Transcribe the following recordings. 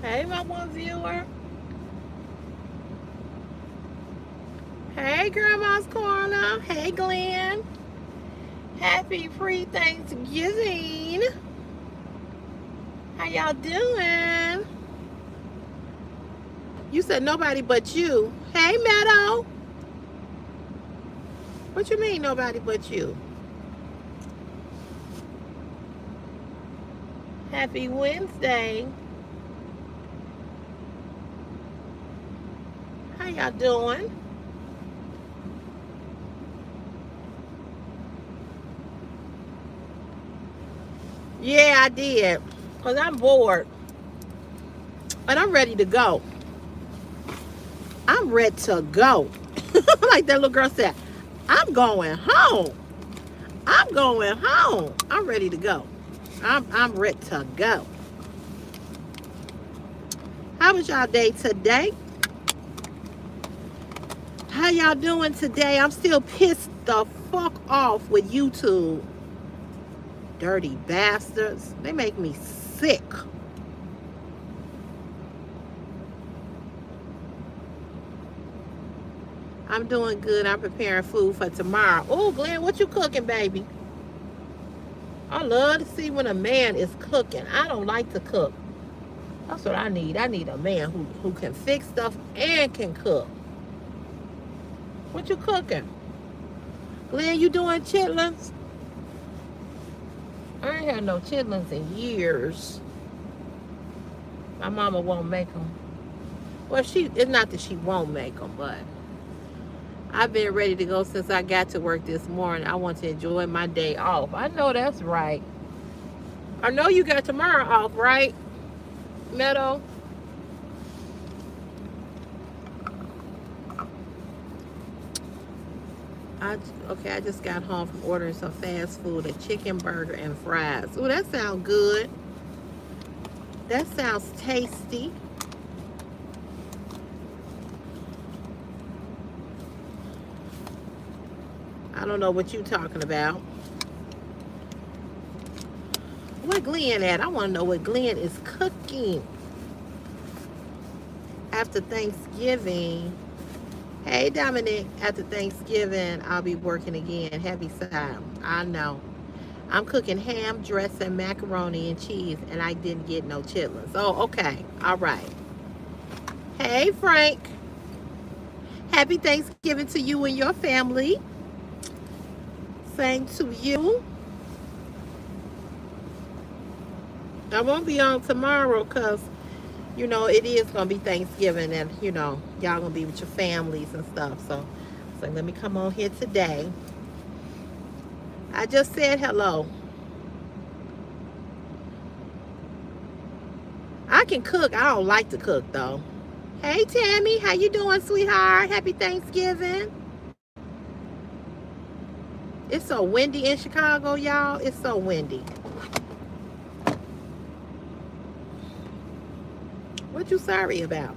Hey, my one viewer. Hey, Grandma's Corner. Hey, Glenn. Happy pre-Thanksgiving. How y'all doing? You said nobody but you. Hey, Meadow. What you mean nobody but you? Happy Wednesday. How y'all doing? Yeah, I did. Because I'm bored. And I'm ready to go. I'm ready to go. Like that little girl said, I'm going home. I'm going home. I'm ready to go. I'm ready to go. How was y'all day today? How y'all doing today? I'm still pissed the fuck off with YouTube. Dirty bastards. They make me sick. I'm doing good. I'm preparing food for tomorrow. Oh, Glenn, what you cooking, baby? I love to see when a man is cooking. I don't like to cook. That's what I need. I need a man who can fix stuff and can cook. What you cooking? Glenn, you doing chitlins? I ain't had no chitlins in years. My mama won't make them. Well, it's not that she won't make them, but I've been ready to go since I got to work this morning. I want to enjoy my day off. I know that's right. I know you got tomorrow off, right, Meadow? Okay, I just got home from ordering some fast food, a chicken burger and fries. Oh, that sounds good. That sounds tasty. I don't know what you talking about. Where Glenn at? I want to know what Glenn is cooking after Thanksgiving. Hey, Dominic, after Thanksgiving, I'll be working again. Heavy side. I know. I'm cooking ham, dressing, macaroni, and cheese, and I didn't get no chitlins. Oh, okay. All right. Hey, Frank. Happy Thanksgiving to you and your family. Same to you. I won't be on tomorrow because, it is going to be Thanksgiving and, y'all going to be with your families and stuff. So let me come on here today. I just said hello. I can cook. I don't like to cook, though. Hey, Tammy. How you doing, sweetheart? Happy Thanksgiving. It's so windy in Chicago, y'all. It's so windy. What you sorry about?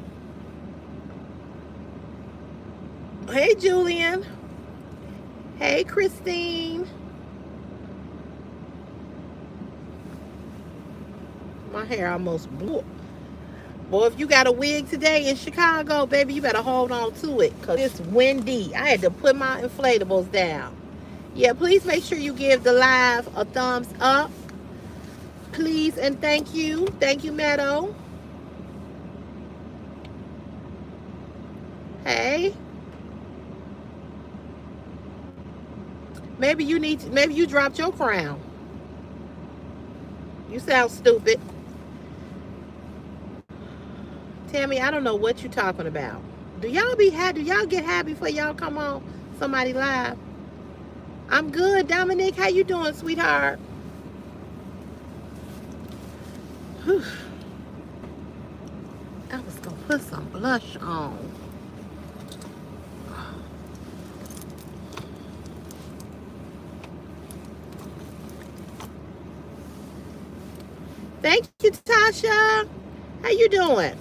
Hey, Julian. Hey, Christine. My hair almost blew. Boy, if you got a wig today in Chicago, baby, you better hold on to it because it's windy. I had to put my inflatables down. Yeah, please make sure you give the live a thumbs up. Please and thank you. Thank you, Meadow. Hey. Maybe you dropped your crown. You sound stupid. Tammy, I don't know what you're talking about. Do y'all get happy before y'all come on somebody live? I'm good, Dominic. How you doing, sweetheart? Whew. I was gonna put some blush on. Thank you, Tasha. How you doing?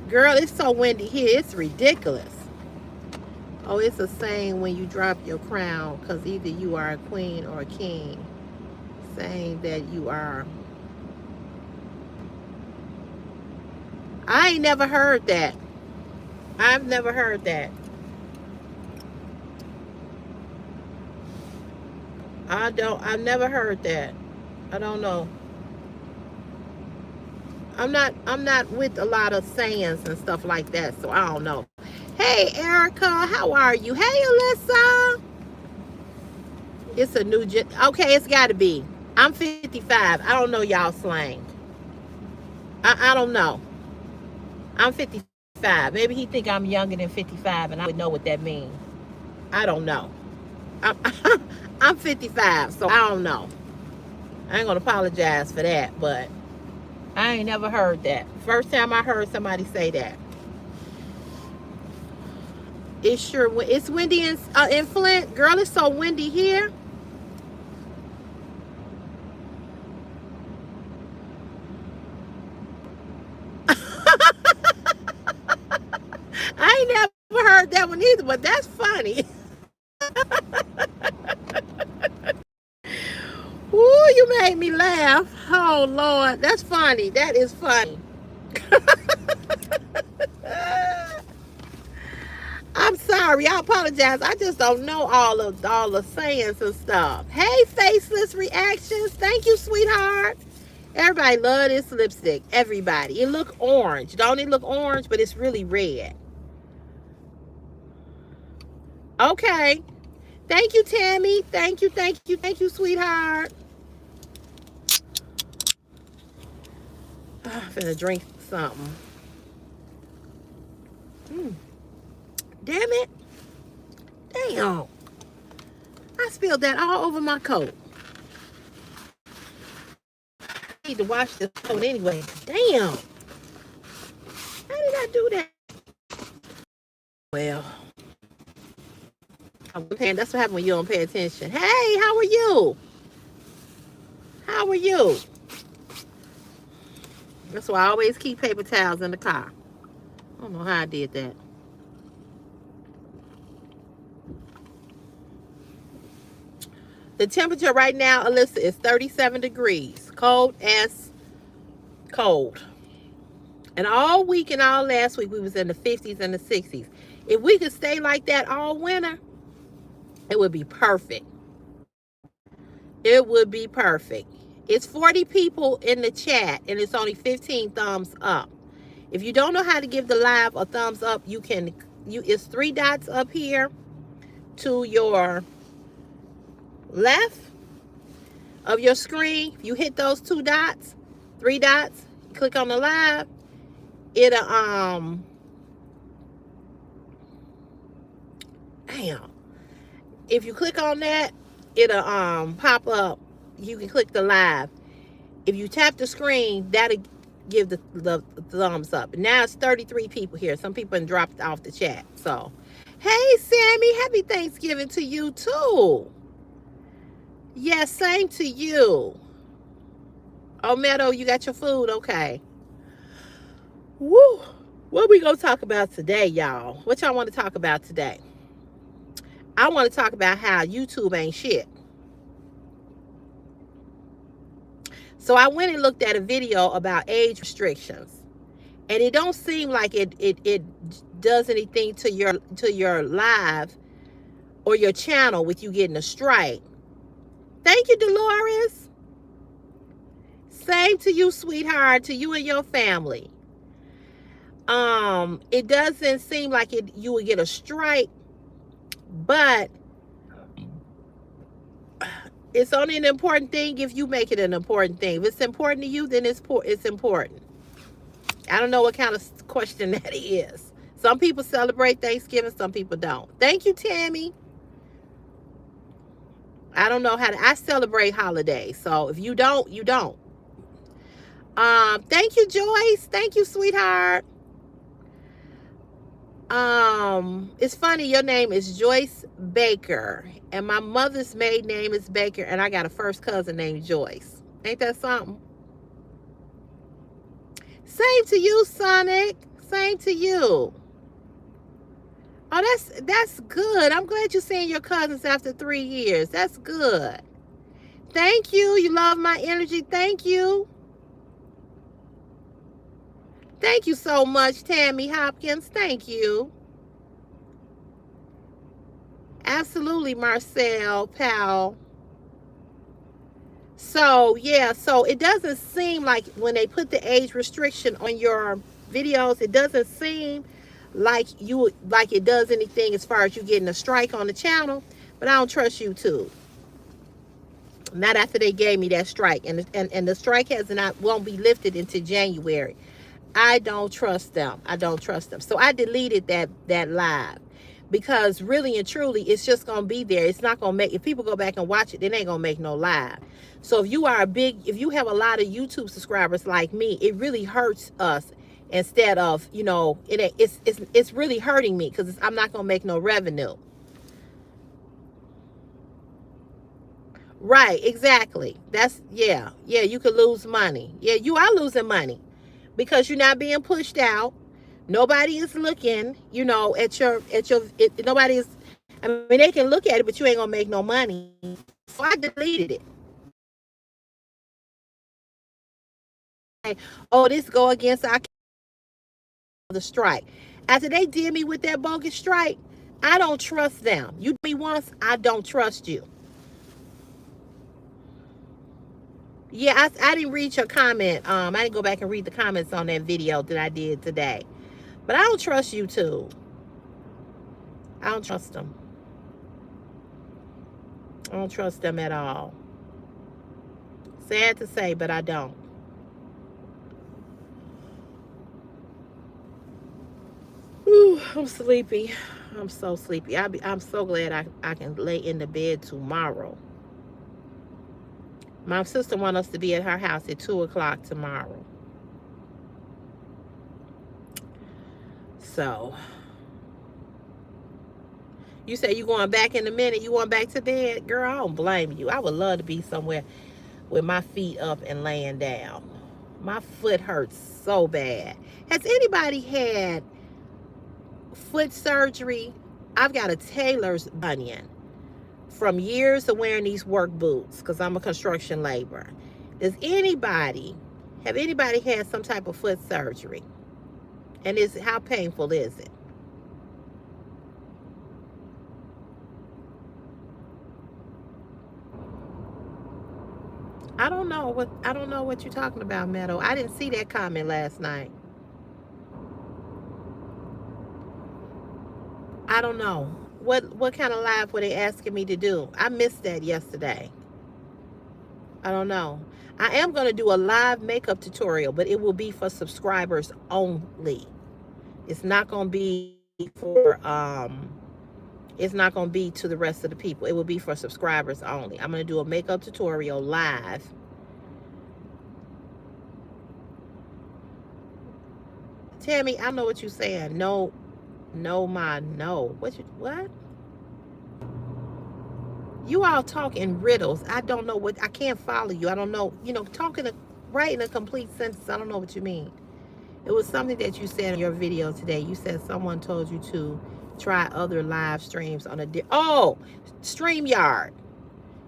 Girl, it's so windy here. It's ridiculous. Oh, it's a saying when you drop your crown, because either you are a queen or a king. Saying that you are. I ain't never heard that. I've never heard that. I've never heard that. I don't know. I'm not with a lot of sayings and stuff like that, so I don't know. Hey Erica, how are you? Hey Alyssa. It's a new okay, it's gotta be. I'm 55. I don't know y'all slang. I don't know. I'm 55. Maybe he think I'm younger than 55 and I would know what that means. I don't know. I'm, I'm 55, so I don't know. I ain't gonna apologize for that, but I ain't never heard that. First time I heard somebody say that. It's windy in Flint. Girl, it's so windy here. I ain't never heard that one either, but that's funny. Ooh, you made me laugh. Oh, Lord. That's funny. That is funny. I'm sorry. I apologize. I just don't know all the sayings and stuff. Hey, Faceless Reactions. Thank you, sweetheart. Everybody love this lipstick. Everybody. It look orange. Don't it look orange? But it's really red. Okay. Thank you, Tammy. Thank you, thank you, thank you, sweetheart. I'm finna drink something. Damn it. Damn. I spilled that all over my coat. I need to wash this coat anyway. Damn. How did I do that? Well, that's what happens when you don't pay attention. Hey, how are you? How are you? That's why I always keep paper towels in the car. I don't know how I did that. The temperature right now, Alyssa, is 37 degrees. Cold as cold. And all week and all last week, we was in the 50s and the 60s. If we could stay like that all winter, it would be perfect. It would be perfect. It's 40 people in the chat, and it's only 15 thumbs up. If you don't know how to give the live a thumbs up, it's 3 dots up here to your left of your screen. If you hit those 2 dots, 3 dots, click on the live, it'll if you click on that, it'll pop up. You can click the live. If you tap the screen, that'll give the thumbs up. Now it's 33 people here. Some people have dropped off the chat. So, hey Sammy, happy Thanksgiving to you too. Yes, same to you. Oh, Meadow, you got your food? Okay. Woo. What we gonna talk about today, y'all? What y'all want to talk about today? I want to talk about how YouTube ain't shit. So I went and looked at a video about age restrictions, and it don't seem like it does anything to your live or your channel with you getting a strike. Thank you, Dolores. Same to you, sweetheart, to you and your family. It doesn't seem like you would get a strike, but it's only an important thing if you make it an important thing. If it's important to you, then it's important. I don't know what kind of question that is. Some people celebrate Thanksgiving, some people don't. Thank you, Tammy. I don't know I celebrate holidays. So if you don't, you don't. Thank you, Joyce. Thank you, sweetheart. It's funny, your name is Joyce Baker, and my mother's maiden name is Baker, and I got a first cousin named Joyce. Ain't that something? Same to you, Sonic. Same to you. Oh, that's good. I'm glad you're seeing your cousins after 3 years. That's good. Thank you. You love my energy. Thank you. Thank you so much, Tammy Hopkins. Thank you. Absolutely, Marcel Powell. So, yeah, so it doesn't seem like when they put the age restriction on your videos, it doesn't seem like it does anything as far as you getting a strike on the channel. But I don't trust YouTube. Not after they gave me that strike, and the strike won't be lifted until January. I don't trust them. I don't trust them. So I deleted that live, because really and truly, it's just gonna be there. It's not gonna make, if people go back and watch it, they ain't gonna make no live. So if you have a lot of YouTube subscribers like me, it really hurts us. Instead of, it's really hurting me, because I'm not gonna make no revenue. Right, exactly. Yeah, you could lose money. Yeah, you are losing money because you're not being pushed out. Nobody is looking, nobody is, I mean, they can look at it, but you ain't gonna make no money. So I deleted it. Oh, this go against the strike. After they did me with that bogus strike, I don't trust them. You did me once, I don't trust you. Yeah, I didn't read your comment. I didn't go back and read the comments on that video that I did today. But I don't trust YouTube. I don't trust them. I don't trust them at all. Sad to say, but I don't. Ooh, I'm sleepy. I'm so sleepy. I'm so glad I can lay in the bed tomorrow. My sister wants us to be at her house at 2 o'clock tomorrow. So, you say you going back in a minute? You going back to bed? Girl, I don't blame you. I would love to be somewhere with my feet up and laying down. My foot hurts so bad. Has anybody had foot surgery? I've got a tailor's bunion from years of wearing these work boots, because I'm a construction laborer. Have anybody had some type of foot surgery? And how painful is it? I don't know what you're talking about, Meadow. I didn't see that comment last night. I don't know. What kind of live were they asking me to do? I missed that yesterday. I don't know. I am going to do a live makeup tutorial, but it will be for subscribers only. It's not going to be for it's not going to be to the rest of the people. It will be for subscribers only. I'm going to do a makeup tutorial live. Tammy, I know what you're saying. No. What? You all talk in riddles. I don't know I can't follow you. I don't know, writing a complete sentence. I don't know what you mean. It was something that you said in your video today. You said someone told you to try other live streams on Streamyard.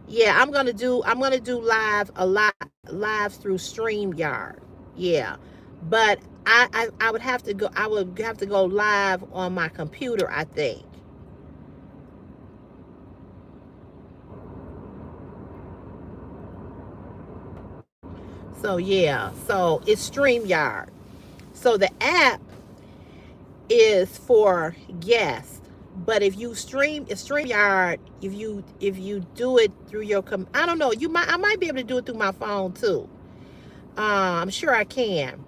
Yeah, I'm gonna do live through Streamyard. Yeah. But I would have to go live on my computer, I think. So yeah, so it's Streamyard. So the app is for guests, but if you StreamYard, if you do it through your I don't know, I might be able to do it through my phone too. I'm sure I can.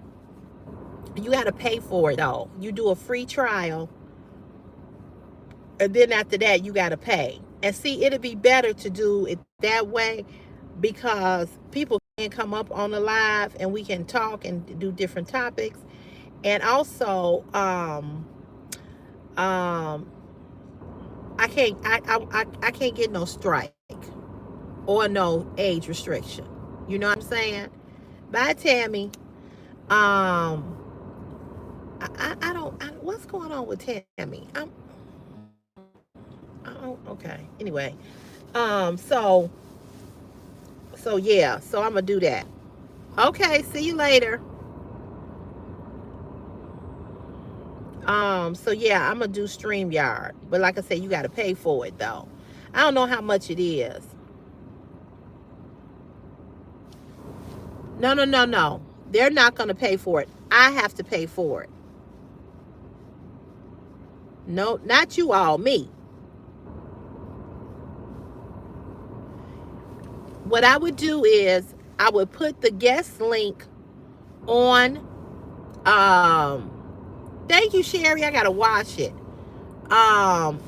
You got to pay for it though. You do a free trial, and then after that you got to pay. And see, it'd be better to do it that way, because people come up on the live and we can talk and do different topics. And also, I can't get no strike or no age restriction. You know what I'm saying? Bye, Tammy. I don't. What's going on with Tammy? Okay. Anyway, so yeah. So I'm gonna do that. Okay. See you later. So yeah, I'm gonna do Streamyard, but like I said, you got to pay for it though. I don't know how much it is. No, no, no, no. They're not gonna pay for it. I have to pay for it. No, not you all, me. What I would do is I would put the guest link on. Thank you, Sherry. I gotta watch it. Um,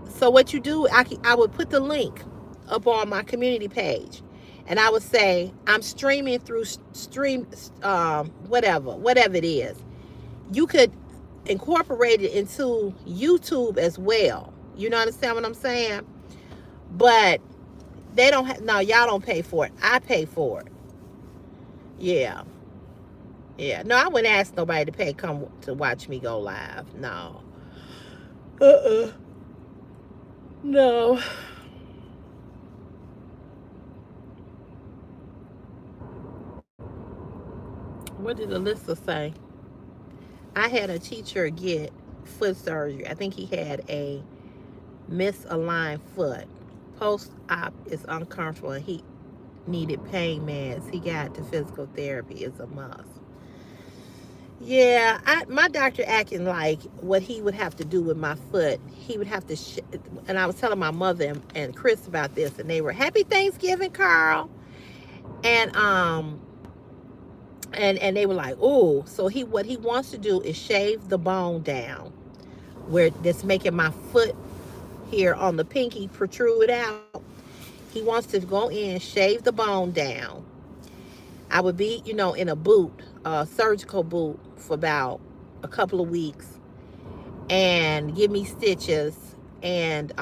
so what you do, I would put the link up on my community page, and I would say I'm streaming through stream, whatever it is. You could incorporate it into YouTube as well. You know, understand what I'm saying? But they don't have, no, y'all don't pay for it. I pay for it. Yeah. Yeah. No, I wouldn't ask nobody to pay come to watch me go live. No. No. What did Alyssa say? I had a teacher get foot surgery. I think he had a misaligned foot. Post-op is uncomfortable and he needed pain meds. He got to physical therapy is a must. Yeah, my doctor acting like what he would have to do with my foot. He would have to, and I was telling my mother and Chris about this, and they were happy Thanksgiving, Carl, and and they were like, oh, so what he wants to do is shave the bone down where that's making my foot here on the pinky protrude out. He wants to go in, shave the bone down. I would be, in a boot, a surgical boot for about a couple of weeks and give me stitches. And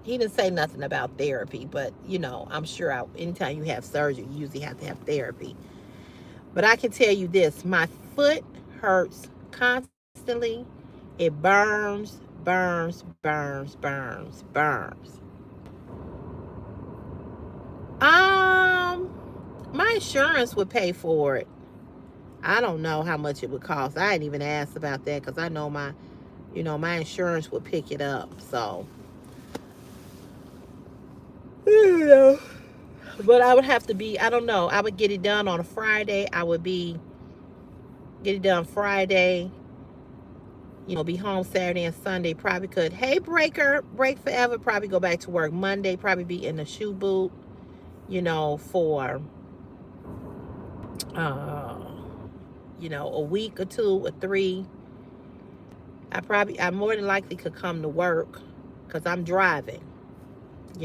he didn't say nothing about therapy, but, I'm sure anytime you have surgery, you usually have to have therapy. But I can tell you this, my foot hurts constantly. It burns, burns, burns, burns, burns. My insurance would pay for it. I don't know how much it would cost. I didn't even ask about that because I know my insurance would pick it up. So, but I would have to be, I don't know. I would get it done on a Friday. Get it done Friday. Be home Saturday and Sunday. Probably could. Hey, break forever. Probably go back to work Monday. Probably be in the shoe boot, for a week or 2 or 3. I more than likely could come to work because I'm driving,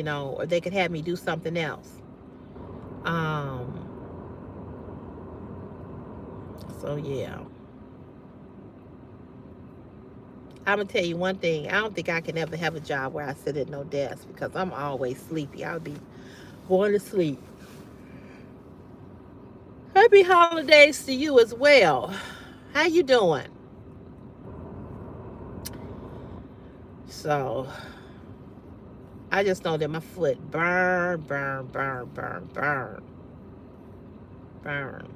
or they could have me do something else. So yeah. I'm gonna tell you one thing. I don't think I can ever have a job where I sit at no desk because I'm always sleepy. I'll be going to sleep. Happy holidays to you as well. How you doing? So, I just know that my foot burn, burn, burn, burn, burn, burn.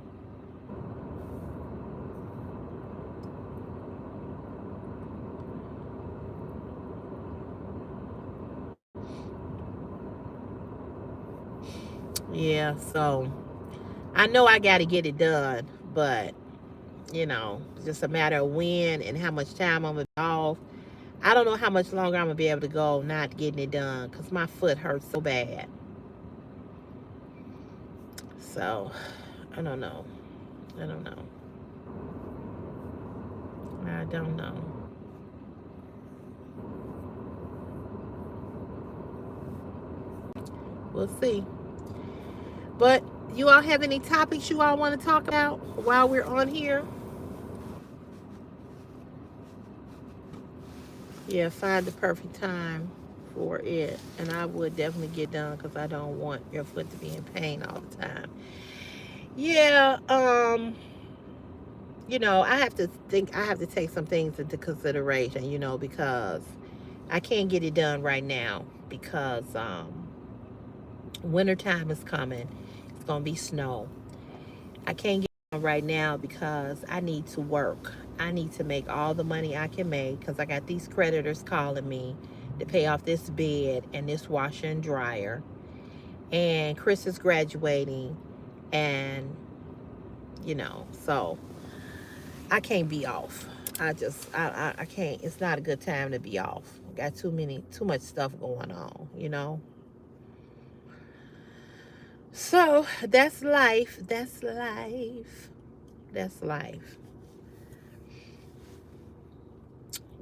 Yeah, so I know I got to get it done, but it's just a matter of when and how much time I'm gonna be off. I don't know how much longer I'm gonna be able to go not getting it done because my foot hurts so bad. So I don't know. I don't know. I don't know. We'll see. But You all have any topics you all want to talk about while we're on here? Yeah, find the perfect time for it. And I would definitely get done because I don't want your foot to be in pain all the time. Yeah, I have to think, I have to take some things into consideration, because I can't get it done right now because wintertime is coming. It's going to be snow. I can't get it done right now because I need to work. I need to make all the money I can make because I got these creditors calling me to pay off this bed and this washer and dryer. And Chris is graduating, and so I can't be off. I can't. It's not a good time to be off. Got too much stuff going on. So that's life. That's life. That's life.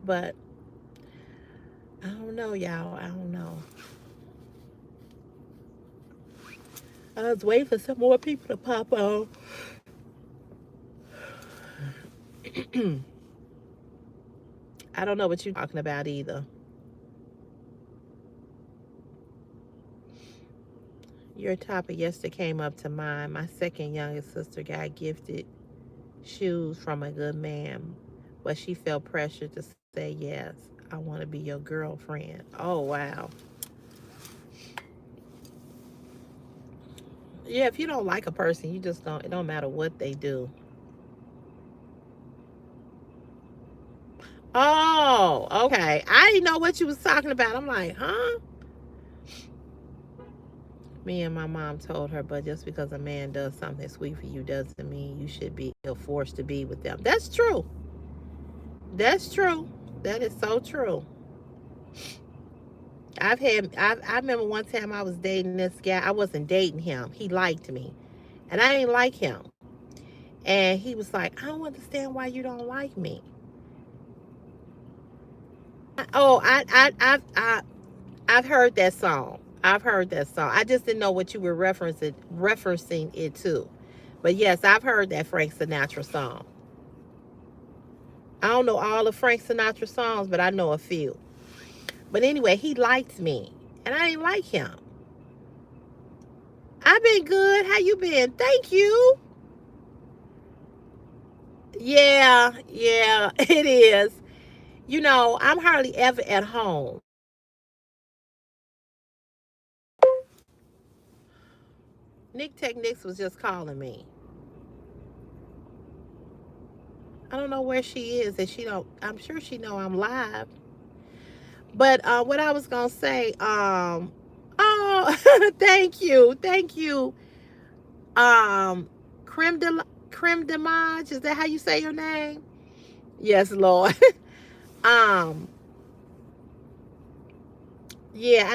But I don't know, y'all. I don't know. I was waiting for some more people to pop on. I don't know what you're talking about either. Your topic yesterday came up to mine. My second youngest sister got gifted shoes from a good man, but she felt pressure to say yes. I want to be your girlfriend. Oh, wow. Yeah, if you don't like a person, you just don't, it don't matter what they do. Oh, okay. I didn't know what you was talking about. I'm like, huh? Me and my mom told her, but just because a man does something sweet for you doesn't mean you should be forced to be with them. That's true. That's true. That is so true. I remember one time I was dating this guy. I wasn't dating him. He liked me. And I didn't like him. And he was like, I don't understand why you don't like me. Oh, I've heard that song. I've heard that song. I just didn't know what you were referencing it to. But yes, I've heard that Frank Sinatra song. I don't know all of Frank Sinatra songs, but I know a few. But anyway, he liked me, and I didn't like him. I've been good. How you been? Thank you. Yeah, yeah, it is. I'm hardly ever at home. Nick Technics was just calling me. I don't know where she is, and she don't. I'm sure she know I'm live. But what I was gonna say, oh, thank you, creme de creme de mage. Is that how you say your name? Yes, Lord. um, yeah,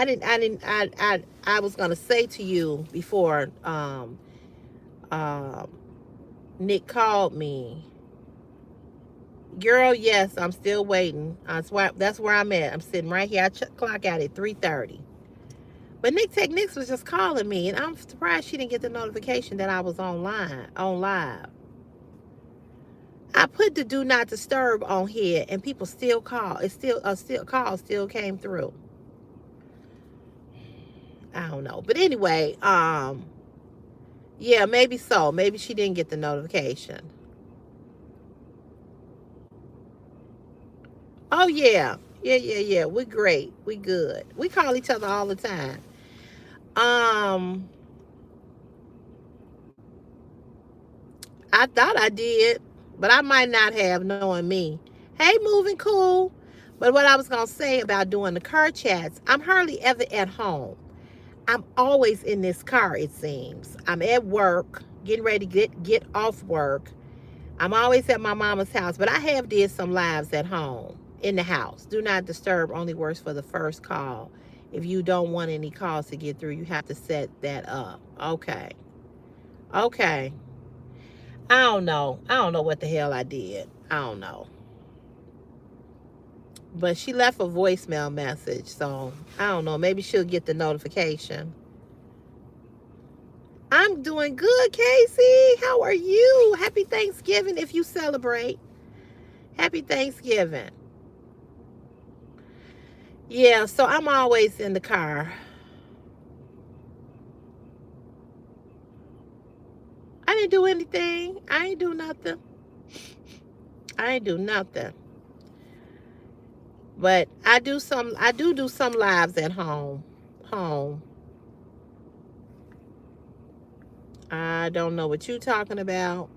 I was gonna say to you before, um, Nick called me. Girl, yes, I'm still waiting. That's where I'm at. I'm sitting right here. I clock out at 3:30. But Nick Technics was just calling me, and I'm surprised she didn't get the notification that I was on live. I put the do not disturb on here, and people still call. It still call still came through. I don't know, but anyway, yeah, maybe so. Maybe she didn't get the notification. Oh yeah, yeah. We're great. We good. We call each other all the time. Um, I thought I did, but I might not have, knowing me. Hey, moving cool. But what I was gonna say about doing the car chats, I'm hardly ever at home. I'm always in this car, it seems. I'm at work, getting ready to get off work. I'm always at my mama's house, but I have did some lives at home, in the house. Do not disturb only works for the first call. If you don't want any calls to get through, you have to set that up. Okay. Okay. I don't know. I don't know what the hell I did. I don't know. But she left a voicemail message, so I don't know. Maybe she'll get the notification. I'm doing good, Casey. How are you? Happy Thanksgiving if you celebrate. Happy Thanksgiving. Yeah, so I'm always in the car. I didn't do anything. I ain't do nothing. I ain't do nothing. But I do some lives at home. Home. I don't know what you talking about.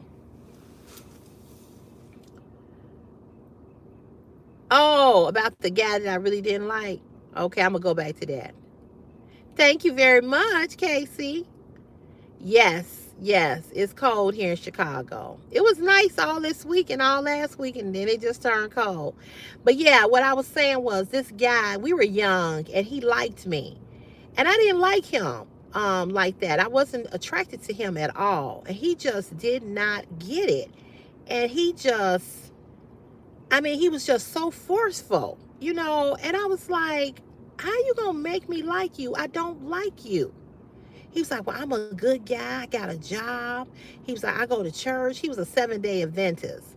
Oh, about the guy that I really didn't like. Okay, I'm gonna go back to that. Thank you very much, Casey. Yes, yes, it's cold here in Chicago. It was nice all this week and all last week, and then it just turned cold. But yeah, what I was saying was this guy, we were young, and he liked me. And I didn't like him like that. I wasn't attracted to him at all. And he just did not get it. And he was just so forceful, and I was like, how you gonna make me like you? I don't like you. He was like, well, I'm a good guy. I got a job. He was like, I go to church. He was a 7-day Adventist.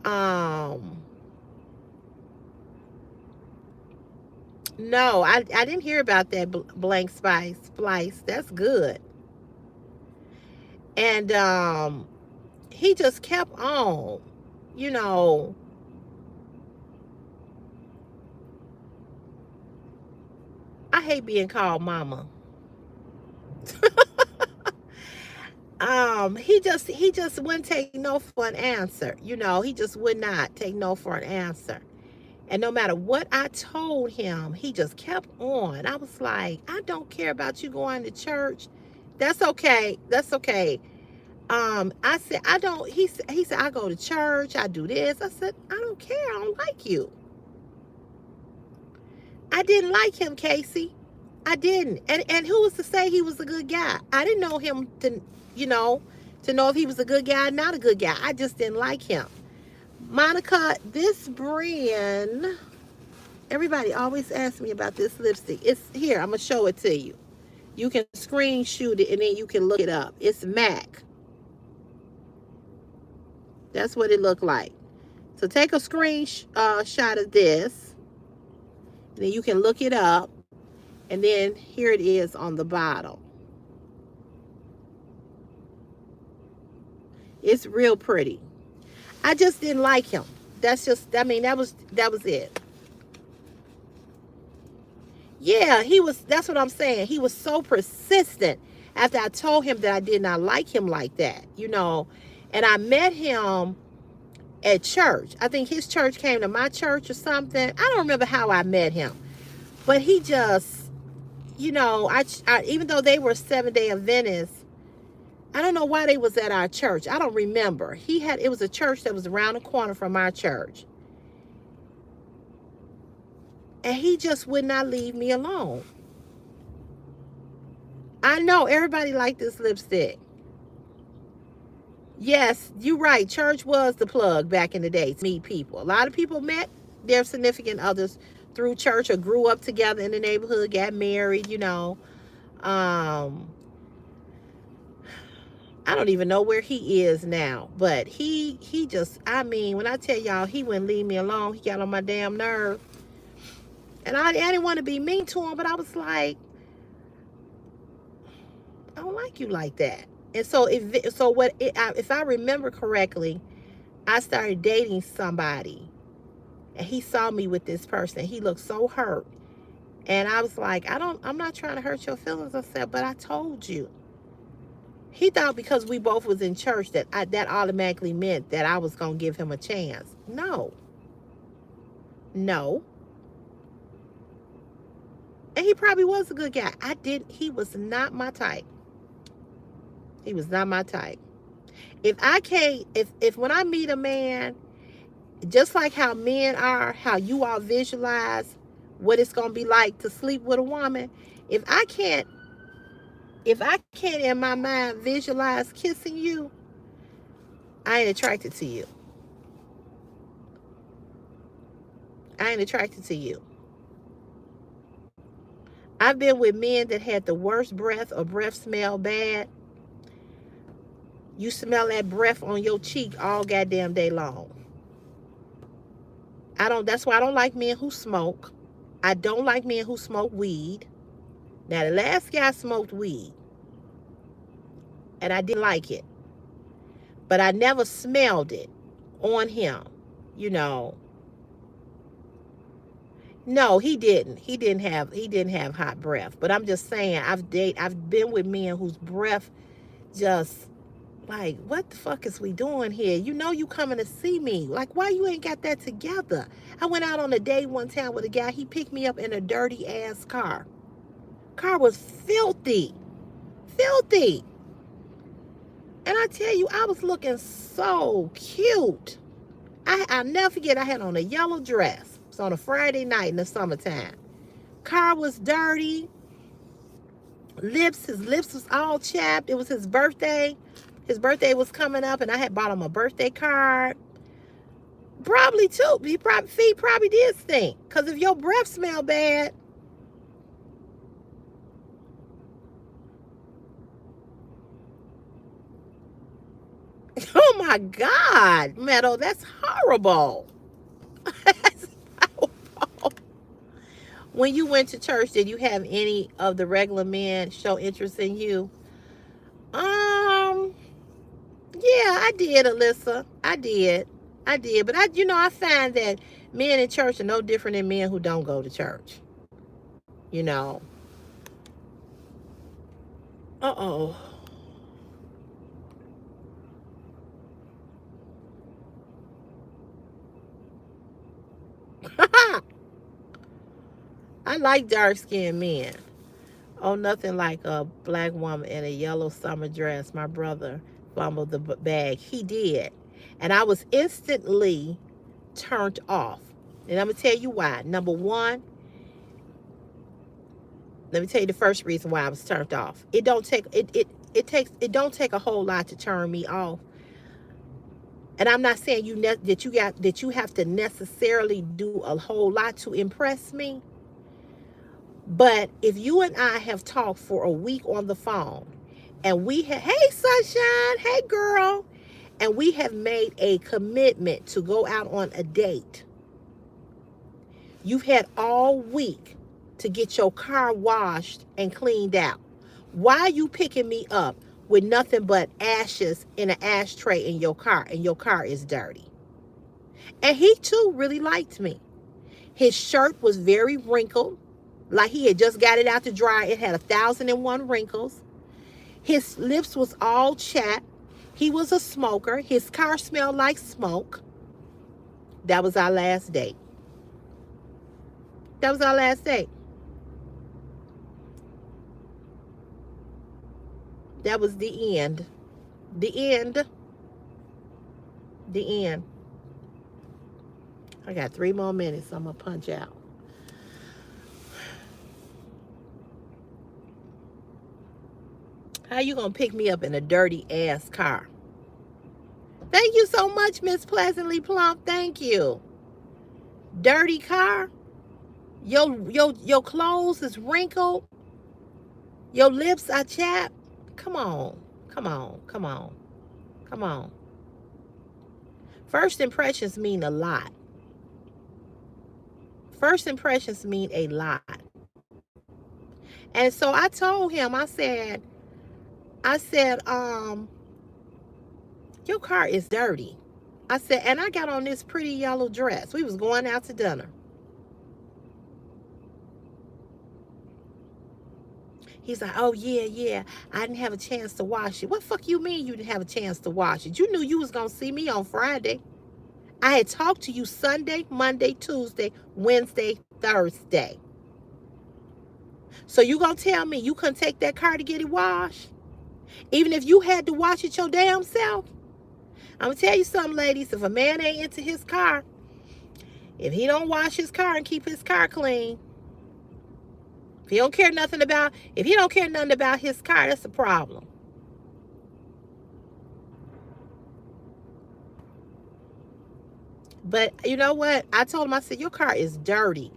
Um, no, I didn't hear about that blank splice. That's good. And he just kept on, you know. I hate being called mama. He just wouldn't take no for an answer. He just would not take no for an answer. And no matter what I told him, he just kept on. I was like, I don't care about you going to church. That's okay. That's okay. I said, I don't, he said, I go to church, I do this. I said, I don't care. I don't like you. I didn't like him, Casey. I didn't. And who was to say he was a good guy? I didn't know him to know if he was a good guy or not a good guy. I just didn't like him. Monica, this brand, everybody always asks me about this lipstick. It's here. I'm going to show it to you. You can screenshot it and then you can look it up. It's MAC. That's what it looked like. So take a screenshot of this. And then you can look it up. And then here it is on the bottle. It's real pretty. I just didn't like him. That's just, that was it. Yeah, that's what I'm saying. He was so persistent after I told him that I did not like him like that, And I met him at church. I think his church came to my church or something. I don't remember how I met him. But he just, even though they were 7-day Adventists, I don't know why they was at our church. I don't remember. It was a church that was around the corner from our church. And he just would not leave me alone. I know everybody liked this lipstick. Yes, you're right. Church was the plug back in the day to meet people. A lot of people met their significant others through church or grew up together in the neighborhood, got married, I don't even know where he is now, but he just, when I tell y'all he wouldn't leave me alone, he got on my damn nerve. And I didn't want to be mean to him, but I was like, I don't like you like that. And so if I remember correctly, I started dating somebody, and he saw me with this person. He looked so hurt, and I was like, I'm not trying to hurt your feelings. I said, but I told you. He thought because we both was in church that automatically meant that I was gonna give him a chance. No. And he probably was a good guy. He was not my type. He was not my type. If when I meet a man, just like how men are, how you all visualize what it's gonna be like to sleep with a woman, if I can't in my mind visualize kissing you, I ain't attracted to you. I ain't attracted to you. I've been with men that had the worst breath or breath smell bad. You smell that breath on your cheek all goddamn day long. That's why I don't like men who smoke. I don't like men who smoke weed. Now, the last guy smoked weed, and I didn't like it, but I never smelled it on him, you know. No, he didn't. He didn't have hot breath. But I'm just saying, I've been with men whose breath just like, what the fuck is we doing here? You know you coming to see me. Like, why you ain't got that together? I went out on a date one time with a guy. He picked me up in a dirty ass car. Car was filthy. Filthy. And I tell you, I was looking so cute. I'll never forget, I had on a yellow dress. It's on a Friday night in the summertime. Car was dirty. His lips was all chapped. It was his birthday. His birthday was coming up, and I had bought him a birthday card. Probably too. Feet probably did stink. Because if your breath smell bad, oh my God, Meadow, that's horrible. That's horrible. When you went to church, did you have any of the regular men show interest in you? Yeah, I did, Alyssa. I did. But I find that men in church are no different than men who don't go to church. You know. Uh-oh. I like dark-skinned men. Oh, nothing like a black woman in a yellow summer dress. My brother fumbled the bag. He did. And I was instantly turned off. And I'm going to tell you why. Number one, let me tell you the first reason why I was turned off. It don't take a whole lot to turn me off. And I'm not saying that you have to necessarily do a whole lot to impress me. But if you and I have talked for a week on the phone, and hey sunshine, hey girl, and we have made a commitment to go out on a date, you've had all week to get your car washed and cleaned out. Why are you picking me up with nothing but ashes in an ashtray in your car, and your car is dirty? And he too really liked me. His shirt was very wrinkled, like he had just got it out to dry. It had 1,001 wrinkles. His lips was all chapped. He was a smoker. His car smelled like smoke. That was our last date. That was our last date. That was the end. The end. The end. I got 3 more minutes. I'm going to punch out. How you going to pick me up in a dirty ass car? Thank you so much, Miss Pleasantly Plump. Thank you. Dirty car? Your clothes is wrinkled? Your lips are chapped? Come on. Come on. Come on. Come on. First impressions mean a lot. First impressions mean a lot. And so I told him, I said, your car is dirty. I said, and I got on this pretty yellow dress. We was going out to dinner. He's like, oh, yeah, I didn't have a chance to wash it. What fuck you mean you didn't have a chance to wash it? You knew you was going to see me on Friday. I had talked to you Sunday, Monday, Tuesday, Wednesday, Thursday. So you going to tell me you couldn't take that car to get it washed? Even if you had to wash it your damn self? I'm going to tell you something, ladies. If a man ain't into his car, if he don't wash his car and keep his car clean, if he don't care nothing about his car, that's a problem. But you know what? I told him, I said, your car is dirty.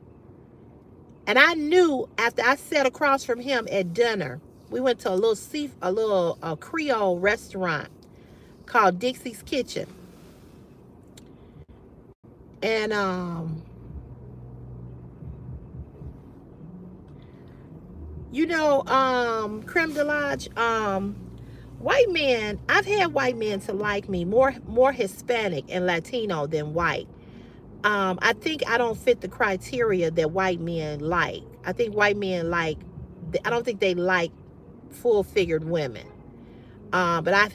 And I knew after I sat across from him at dinner, we went to a little Creole restaurant called Dixie's Kitchen. And you know, creme de lage, white men, I've had white men to like me, more Hispanic and Latino than white. I think I don't fit the criteria that white men like. I think white men like, I don't think they like full-figured women. But I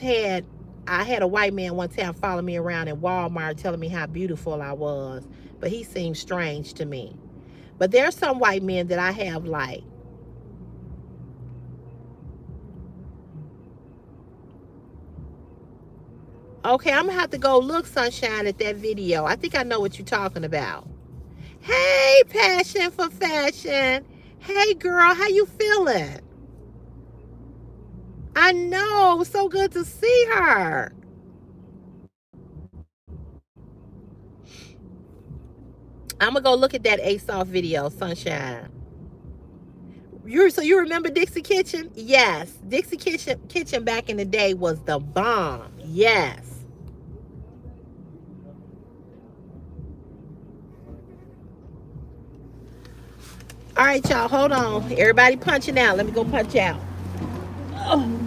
had a white man one time follow me around in Walmart telling me how beautiful I was, but he seemed strange to me. But there are some white men that I have liked. Okay, I'm gonna have to go look, Sunshine, at that video. I think I know what you're talking about. Hey, Passion for Fashion. Hey, girl, how you feeling? I know, it was so good to see her. I'm gonna go look at that ASOS video, Sunshine. So you remember Dixie Kitchen? Yes, Dixie Kitchen back in the day was the bomb. Yes. All right, y'all, hold on. Everybody punching out. Let me go punch out. Oh.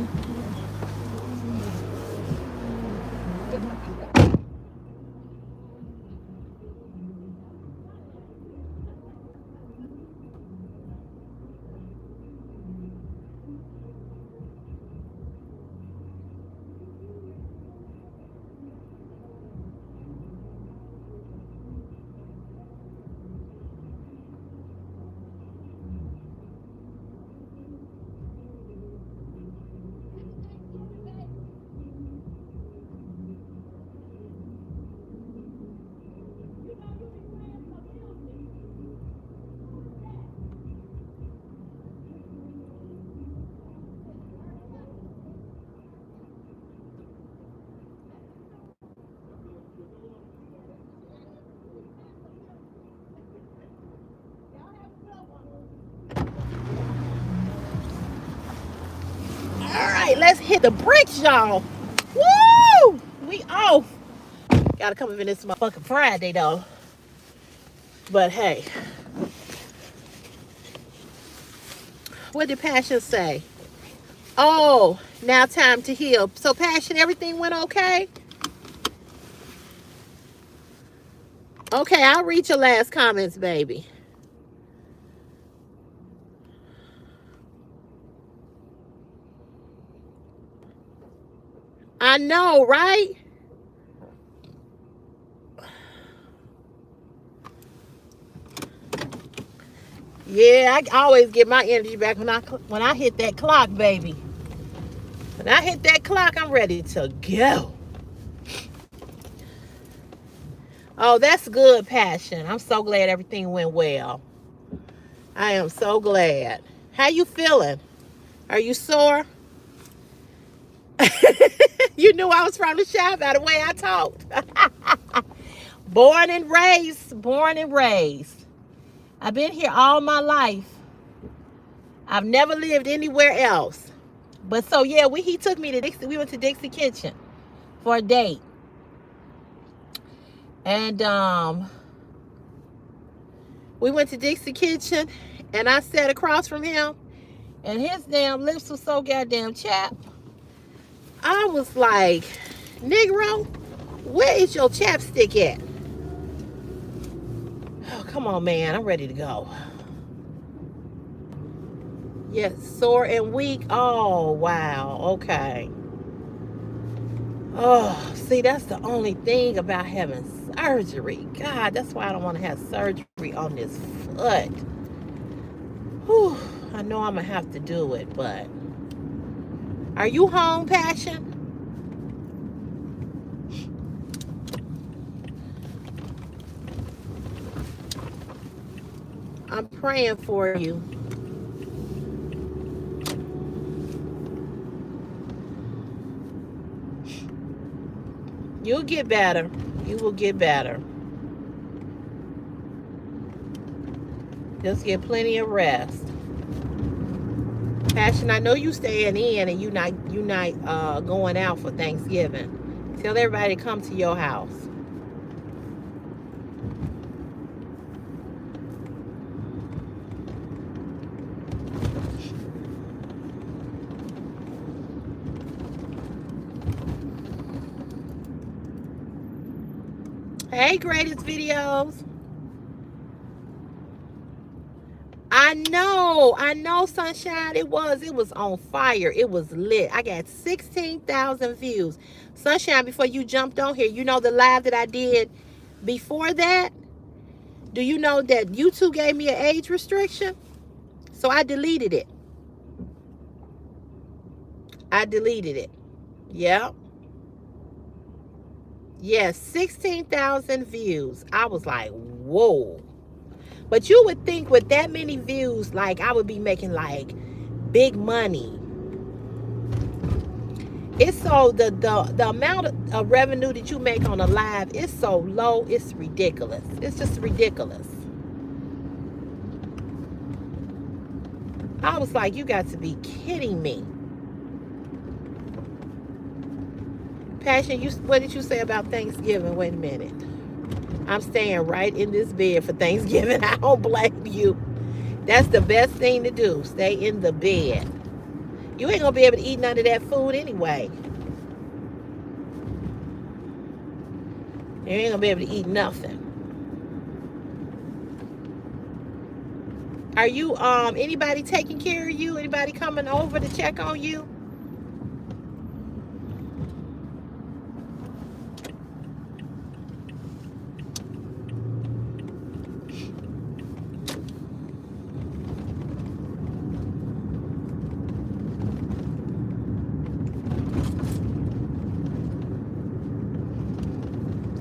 Let's hit the bricks, y'all. Woo! We off. Gotta come up in this motherfucking Friday, though. But hey. What did Passion say? Oh, now time to heal. So, Passion, everything went okay? Okay, I'll read your last comments, baby. I know, right? Yeah, I always get my energy back when I hit that clock, baby. When I hit that clock, I'm ready to go. Oh, that's good, Passion. I'm so glad everything went well. I am so glad. How you feeling? Are you sore? You knew I was from the shop by the way I talked. Born and raised. Born and raised. I've been here all my life. I've never lived anywhere else. But so yeah, he took me to Dixie. We went to Dixie Kitchen for a date. And we went to Dixie Kitchen and I sat across from him and his damn lips were so goddamn chapped. I was like, Negro, where is your chapstick at? Oh, come on, man. I'm ready to go. Yes, sore and weak. Oh, wow. Okay. Oh, see, that's the only thing about having surgery. God, that's why I don't want to have surgery on this foot. Whew, I know I'm going to have to do it, but... Are you home, Passion? I'm praying for you. You'll get better. You will get better. Just get plenty of rest. Passion, I know you staying in and you not going out for Thanksgiving. Tell everybody to come to your house. Hey, greatest videos. I know, Sunshine. It was on fire. It was lit. I got 16,000 views. Sunshine, before you jumped on here, you know the live that I did before that? Do you know that YouTube gave me an age restriction? So I deleted it. Yep. Yes, 16,000 views. I was like, whoa. But you would think with that many views, like I would be making like big money. It's so the amount of revenue that you make on a live is so low, it's ridiculous. It's just ridiculous. I was like, you got to be kidding me. Passion, what did you say about Thanksgiving? Wait a minute. I'm staying right in this bed for Thanksgiving. I don't blame you. That's the best thing to do. Stay in the bed. You ain't gonna be able to eat none of that food anyway. You ain't gonna be able to eat nothing. Are you anybody taking care of you? Anybody coming over to check on you?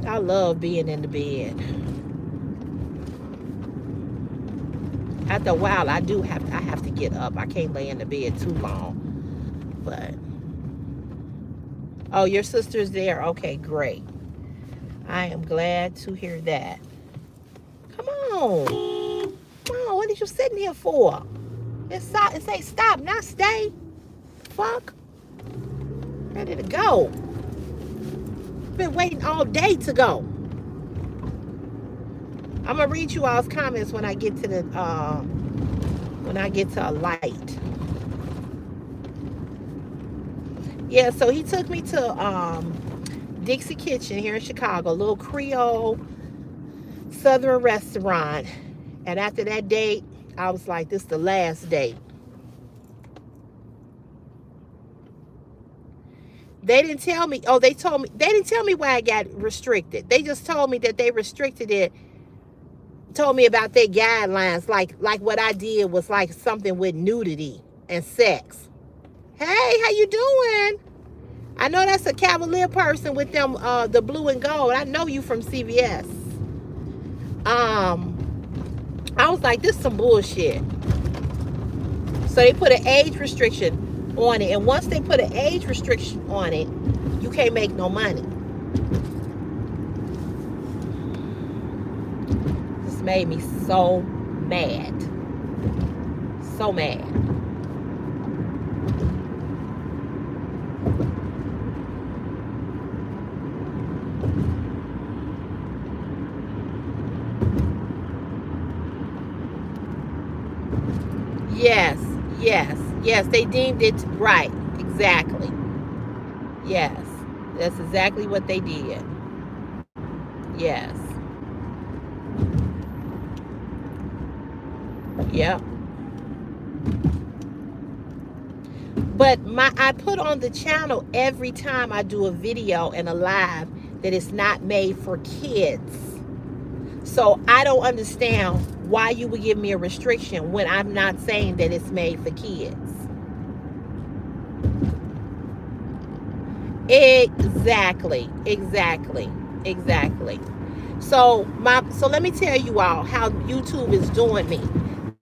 I love being in the bed. After a while, I have to get up. I can't lay in the bed too long. But oh, your sister's there. Okay, great. I am glad to hear that. Come on. Come on, what are you sitting here for? It say stop, not stay. Fuck. Ready to go. Been waiting all day to go. I'm gonna read you all's comments when I get to the a light. Yeah, so he took me to Dixie Kitchen here in Chicago, a little Creole Southern restaurant. And after that date, I was like, this is the last date. They didn't tell me. Oh, they didn't tell me why I got restricted. They just told me that they restricted it. Told me about their guidelines, like what I did was like something with nudity and sex. Hey, how you doing? I know that's a Cavalier person with them the blue and gold. I know you from CVS. I was like, this is some bullshit. So they put an age restriction on it, and once they put an age restriction on it, you can't make no money. This made me so mad. So mad. Yes, they deemed it right. Exactly. Yes, that's exactly what they did. Yes. Yep. But I put on the channel every time I do a video and a live that it's not made for kids. So I don't understand why you would give me a restriction when I'm not saying that it's made for kids. Exactly. So let me tell you all how YouTube is doing me.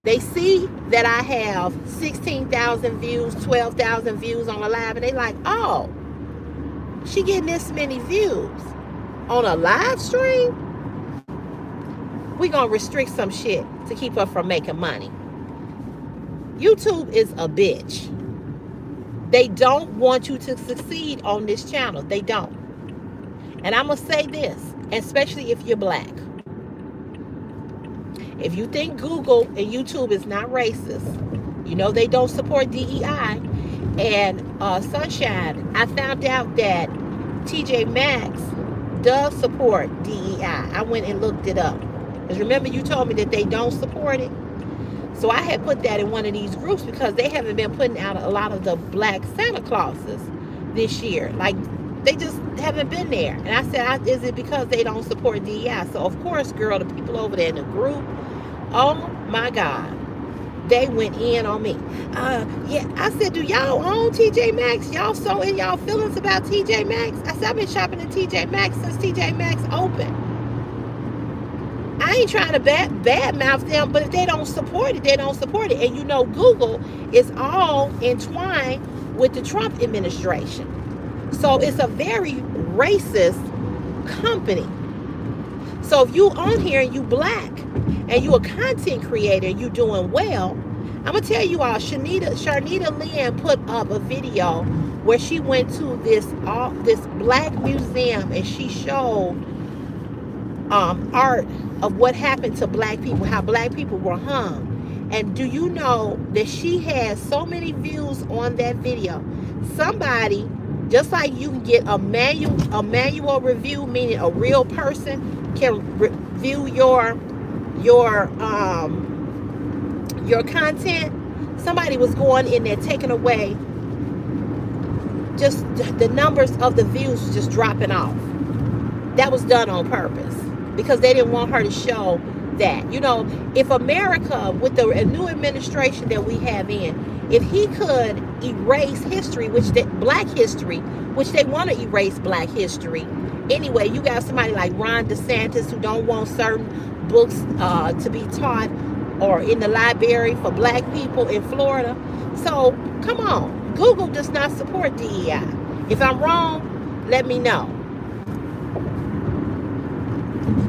They see that I have 16,000 views, 12,000 views on a live, and they like, oh, she getting this many views on a live stream? We gonna restrict some shit to keep her from making money. YouTube is a bitch. They don't want you to succeed on this channel. They don't. And I'm going to say this, especially if you're black. If you think Google and YouTube is not racist, you know they don't support DEI. And Sunshine, I found out that TJ Maxx does support DEI. I went and looked it up. Because remember you told me that they don't support it? So I had put that in one of these groups because they haven't been putting out a lot of the black Santa Clauses this year. Like, they just haven't been there. And I said, is it because they don't support DEI? So, of course, girl, the people over there in the group, oh, my God, they went in on me. Yeah, I said, do y'all own TJ Maxx? Y'all so in y'all feelings about TJ Maxx? I said, I've been shopping at TJ Maxx since TJ Maxx opened. I ain't trying to badmouth them, but if they don't support it, they don't support it. And you know, Google is all entwined with the Trump administration. So it's a very racist company. So if you on here and you black and you a content creator, you doing well, I'm gonna tell you all, Sharnita Lynn put up a video where she went to this black museum and she showed art of what happened to black people, how black people were hung. And do you know that she has so many views on that video? Somebody, just like you can get a manual review, meaning a real person can review your content, somebody was going in there taking away, just the numbers of the views just dropping off. That was done on purpose because they didn't want her to show that. You know, if America, with the new administration that we have in, if he could erase history, black history, which they want to erase black history. Anyway, you got somebody like Ron DeSantis who don't want certain books to be taught or in the library for black people in Florida. So, come on. Google does not support DEI. If I'm wrong, let me know.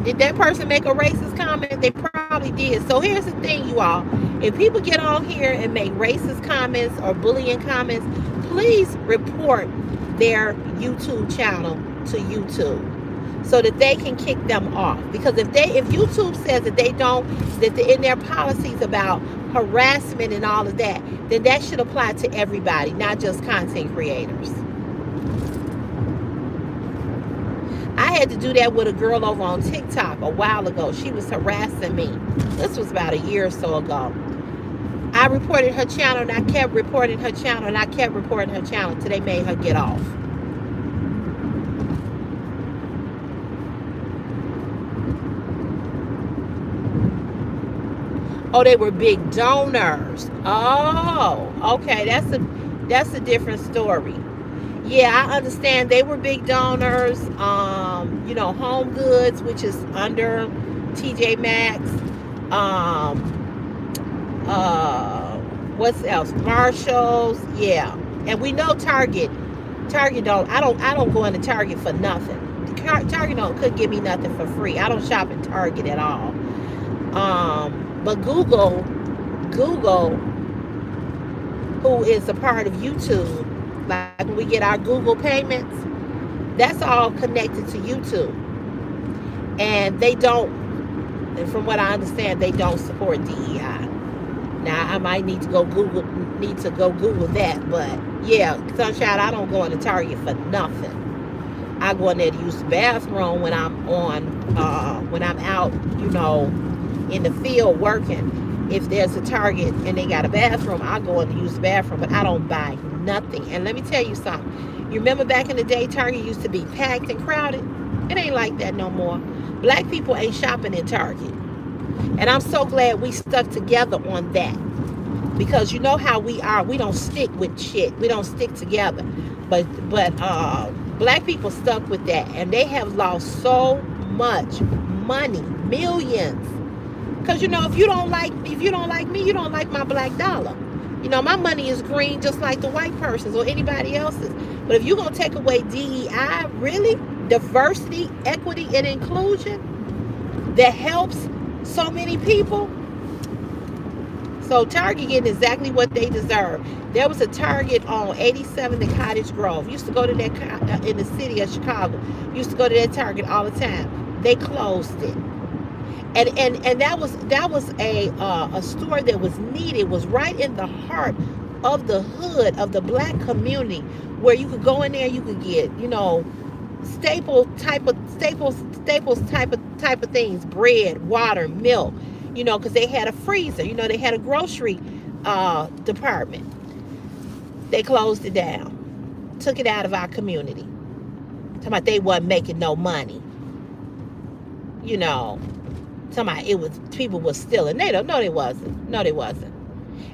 Did that person make a racist comment? They probably did. So here's the thing, you all. If people get on here and make racist comments or bullying comments, please report their YouTube channel to YouTube so that they can kick them off. Because if YouTube says that in their policies about harassment and all of that, then that should apply to everybody, not just content creators. I had to do that with a girl over on TikTok a while ago. She was harassing me. This was about a year or so ago. I reported her channel and I kept reporting her channel and I kept reporting her channel until they made her get off. Oh, they were big donors. Oh, okay. That's a different story. Yeah, I understand they were big donors. You know, Home Goods, which is under TJ Maxx. What's else? Marshalls. Yeah, and we know Target. I don't go into Target for nothing. Target couldn't give me nothing for free. I don't shop at Target at all. But Google, who is a part of YouTube, like when we get our Google payments, that's all connected to YouTube. And they don't, and from what I understand, they don't support DEI. Now I might need to go Google that, but yeah, Sunshine, I don't go into Target for nothing. I go in there to use the bathroom when I'm out, you know, in the field working. If there's a Target and they got a bathroom, I go in to use the bathroom, but I don't buy nothing. And let me tell you something. You remember back in the day, Target used to be packed and crowded? It ain't like that no more. Black people ain't shopping in Target. And I'm so glad we stuck together on that. Because you know how we are. We don't stick with shit. We don't stick together. But black people stuck with that. And they have lost so much money. Millions. Because, you know, if you don't like me, you don't like my black dollar. You know, my money is green just like the white person's or anybody else's. But if you're going to take away DEI, really, diversity, equity, and inclusion that helps so many people, So Target getting exactly what they deserve. There was a Target on 87 in Cottage Grove. Used to go to that in the city of Chicago. Used to go to that Target all the time. They closed it. And that was a store that was needed. It was right in the heart of the hood of the black community, where you could go in there, you could get, staples type of things, bread, water, milk, because they had a freezer, they had a grocery department. They closed it down, took it out of our community. Talking about they wasn't making no money, talking about it was people was stealing. They don't. No, they wasn't. No, they wasn't.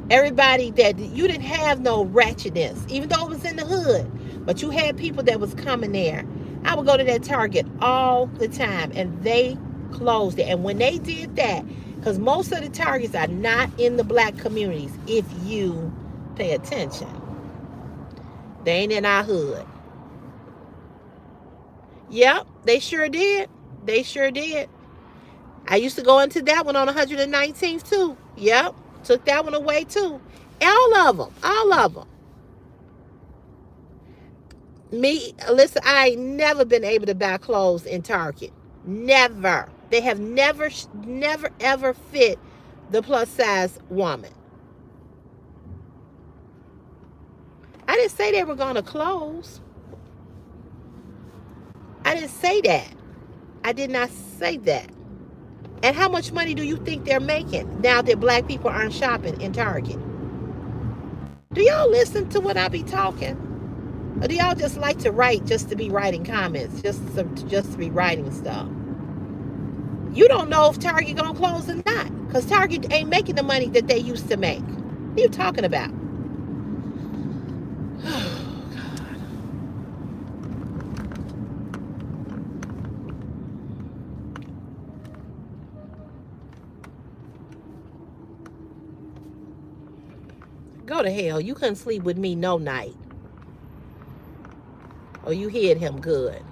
Everybody that you didn't have no ratchetness, even though it was in the hood, but you had people that was coming there. I would go to that Target all the time, and they closed it. And when they did that, because most of the Targets are not in the black communities, if you pay attention, they ain't in our hood. Yep, they sure did. They sure did. I used to go into that one on 119th too. Yep, took that one away too. All of them. Me, listen, I ain't never been able to buy clothes in Target. Never. They have never ever fit the plus size woman. I didn't say they were going to close. I didn't say that. I did not say that. And how much money do you think they're making now that black people aren't shopping in Target? Do y'all listen to what I be talking? Or do y'all just like to write just to be writing comments, just to be writing stuff? You don't know if Target gonna close or not, because Target ain't making the money that they used to make. What are you talking about? Oh, God. Go to hell. You couldn't sleep with me no night. Or you hid him good.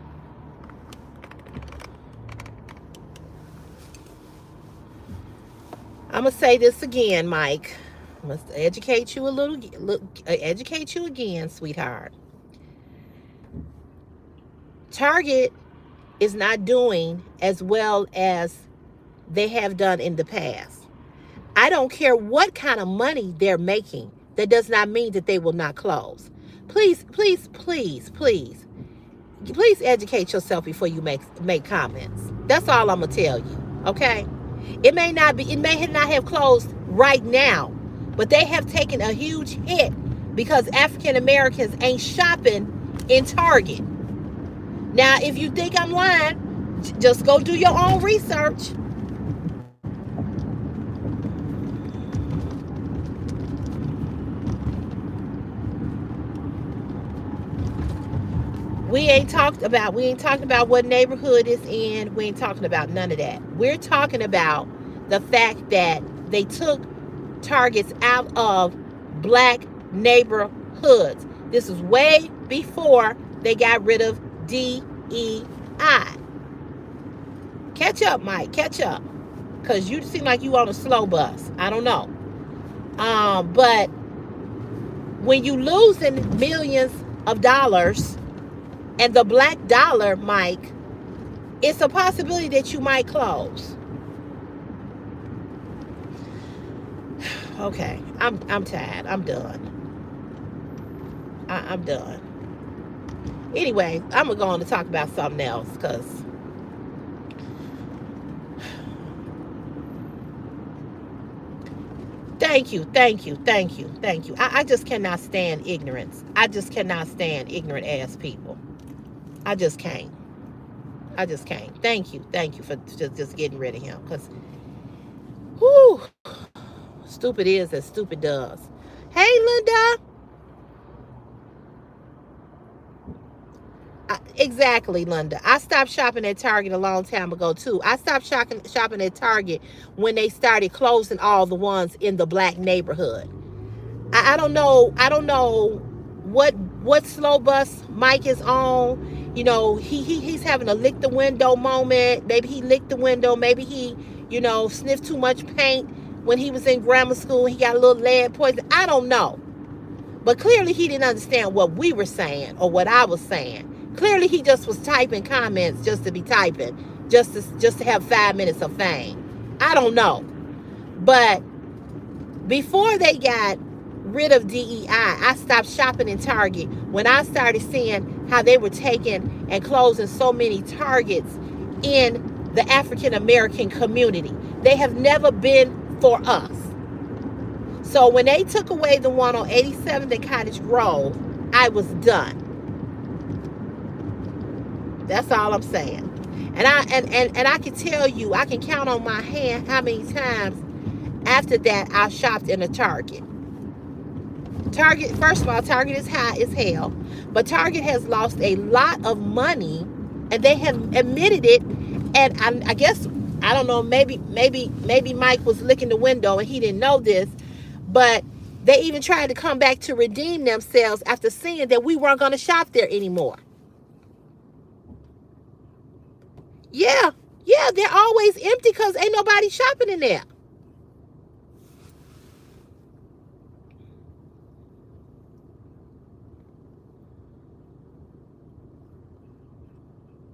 I'm going to say this again, Mike. I must educate you educate you again, sweetheart. Target is not doing as well as they have done in the past. I don't care what kind of money they're making. That does not mean that they will not close. Please educate yourself before you make comments. That's all I'm gonna tell you. Okay? It may not have closed right now, but they have taken a huge hit because African Americans ain't shopping in Target. Now, if you think I'm lying, just go do your own research. We ain't talking about what neighborhood it's in. We ain't talking about none of that. We're talking about the fact that they took Targets out of black neighborhoods. This is way before they got rid of DEI. Catch up, Mike. Catch up. Because you seem like you on a slow bus. I don't know. But when you losing millions of dollars and the black dollar, Mike, it's a possibility that you might close. Okay, I'm tired. I'm done. I'm done. Anyway, I'm gonna go on to talk about something else, because thank you. I just cannot stand ignorance. I just cannot stand ignorant ass people. I just can't. Thank you for just getting rid of him, because whoo, stupid is as stupid does. Hey, Linda. Exactly, Linda. I stopped shopping at Target a long time ago too. I stopped shopping at Target when they started closing all the ones in the black neighborhood. I don't know what slow bus Mike is on. He's having a lick the window moment. Maybe he licked the window. Maybe he, sniffed too much paint when he was in grammar school. He got a little lead poison. I don't know. But clearly he didn't understand what we were saying or what I was saying. Clearly he just was typing comments just to be typing, just to have 5 minutes of fame. I don't know. But before they got rid of DEI, I stopped shopping in Target when I started seeing how they were taking and closing so many Targets in the African American community. They have never been for us. So when they took away the one on 87th and Cottage Grove, I was done. That's all I'm saying. And I can tell you, I can count on my hand how many times after that I shopped in a Target. Target, first of all, Target is high as hell, but Target has lost a lot of money, and they have admitted it. And I guess, I don't know, maybe Mike was licking the window and he didn't know this, but they even tried to come back to redeem themselves after seeing that we weren't going to shop there anymore. Yeah, they're always empty because ain't nobody shopping in there.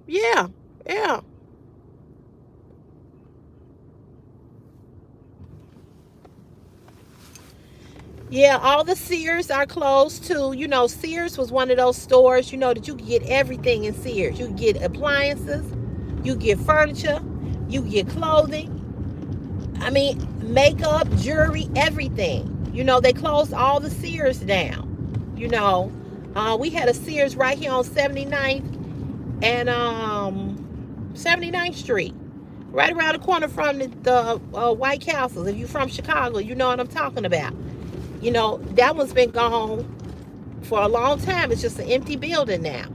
Yeah. Yeah, all the Sears are closed too. You know, Sears was one of those stores, you know, that you could get everything in Sears. You could get appliances, you could get furniture, you could get clothing. I mean, makeup, jewelry, everything. You know, they closed all the Sears down. You know, we had a Sears right here on 79th and 79th Street. Right around the corner from the White Castles. If you're from Chicago, you know what I'm talking about. You know, that one's been gone for a long time. It's just an empty building now.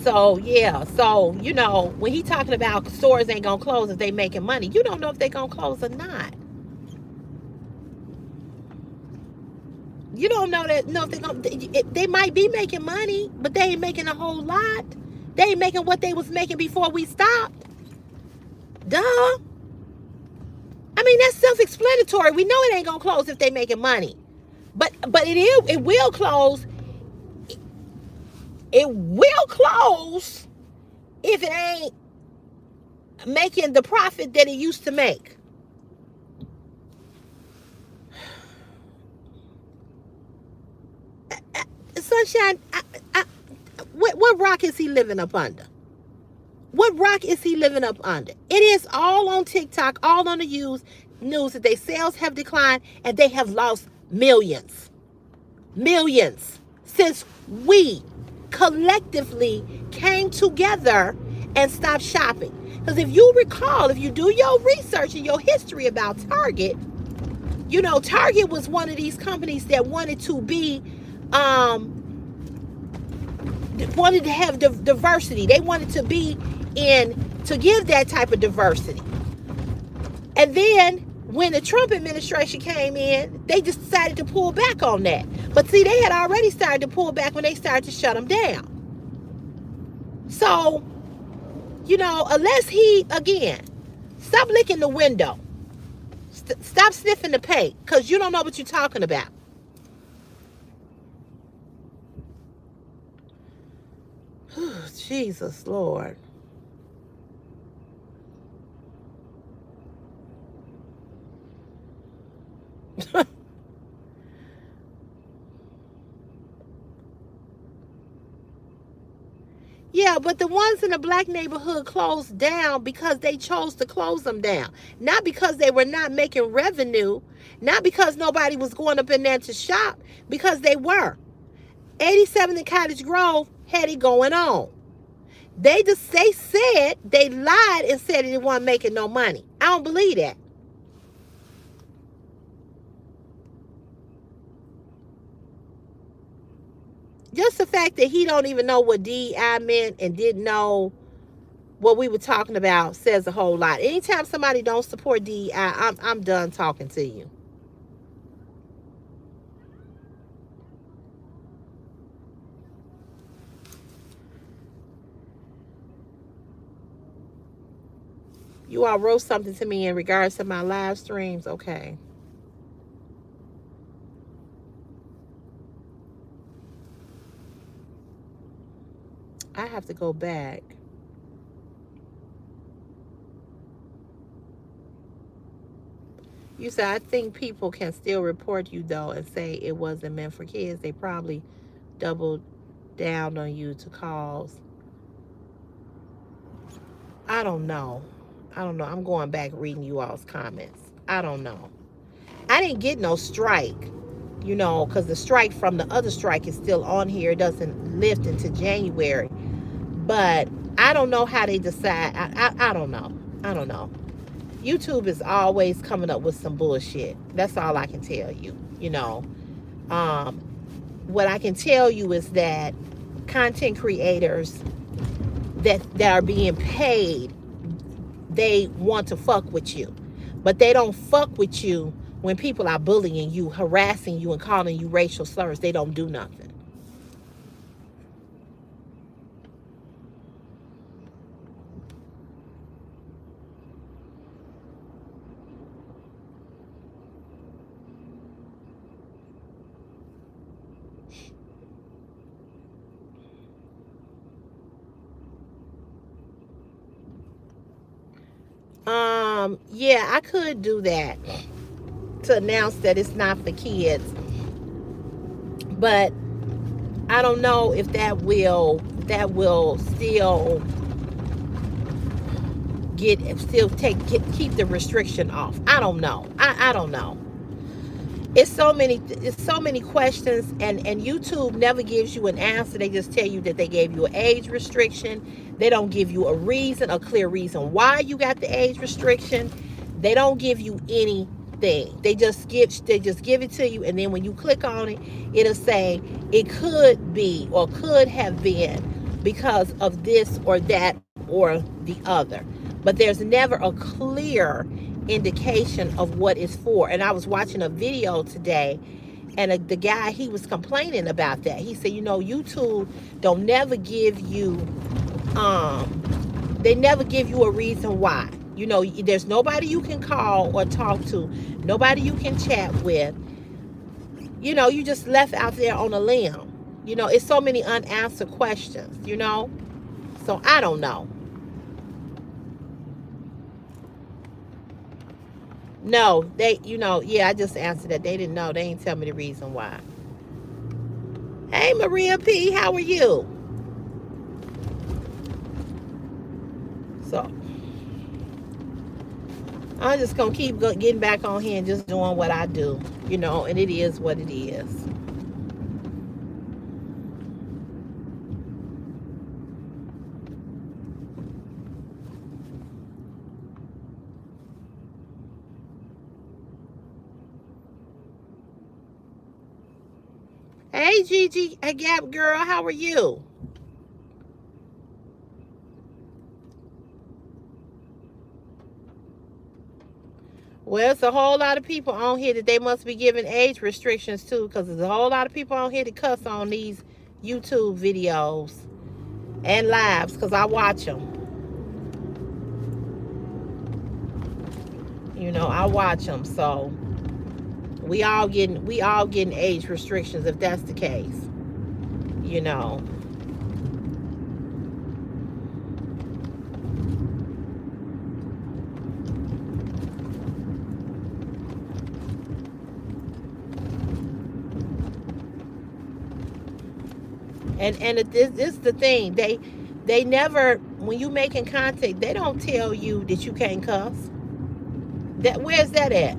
So, yeah. So, you know, when he talking about stores ain't going to close if they making money, you don't know if they going to close or not. You don't know that, no, if they're going to, they might be making money, but they ain't making a whole lot. They ain't making what they was making before we stopped. Duh. I mean, that's self-explanatory. We know it ain't gonna close if they making money, but it will close. It will close if it ain't making the profit that it used to make. Sunshine, what rock is he living up under? What rock is he living up under? It is all on TikTok, all on the news that their sales have declined and they have lost millions. Millions since we collectively came together and stopped shopping. Because if you recall, if you do your research and your history about Target, you know, Target was one of these companies that wanted to be wanted to have diversity. They wanted to be to give that type of diversity. And then when the Trump administration came in, they just decided to pull back on that. But see, they had already started to pull back when they started to shut them down. So, you know, unless he, again, stop licking the window. Stop sniffing the paint, because you don't know what you're talking about. Jesus, Lord. Yeah, but the ones in the black neighborhood closed down because they chose to close them down. Not because they were not making revenue. Not because nobody was going up in there to shop. Because they were. 87 in Cottage Grove had it going on. They said, they lied and said they weren't making no money. I don't believe that. Just the fact that he don't even know what DEI meant and didn't know what we were talking about says a whole lot. Anytime somebody don't support DEI, I'm done talking to you. You all wrote something to me in regards to my live streams. Okay. I have to go back. You said, I think people can still report you though and say it wasn't meant for kids. They probably doubled down on you to cause. I don't know. I don't know. I'm going back reading you all's comments. I don't know. I didn't get no strike, because the strike from the other strike is still on here. It doesn't lift into January. But I don't know how they decide. I don't know. I don't know. YouTube is always coming up with some bullshit. That's all I can tell you. Um, what I can tell you is that content creators that are being paid, they want to fuck with you, but they don't fuck with you when people are bullying you, harassing you, and calling you racial slurs. They don't do nothing. Yeah, I could do that to announce that it's not for kids, but I don't know if that will still keep the restriction off. I don't know. I don't know. It's so many questions, and YouTube never gives you an answer. They just tell you that they gave you an age restriction. They don't give you a clear reason why you got the age restriction. They don't give you anything. They just give it to you, and then when you click on it, it'll say it could be or could have been because of this or that or the other. But there's never a clear indication of what it's for. And I was watching a video today, and the guy, he was complaining about that. He said, YouTube don't never give you they never give you a reason why. There's nobody you can call or talk to, nobody you can chat with. You just left out there on a limb. It's so many unanswered questions, so I don't know. No, I just answered that. They didn't know. They didn't tell me the reason why. Hey, Maria P., how are you? So, I'm just going to keep getting back on here and just doing what I do, and it is what it is. Hey, Gigi, hey, Gap Girl, how are you? Well, it's a whole lot of people on here that they must be giving age restrictions to, because there's a whole lot of people on here that cuss on these YouTube videos and lives, because I watch them. I watch them, so we all getting age restrictions if that's the case. And this is the thing. They never, when you making content, they don't tell you that you can't cuss. Where's that at?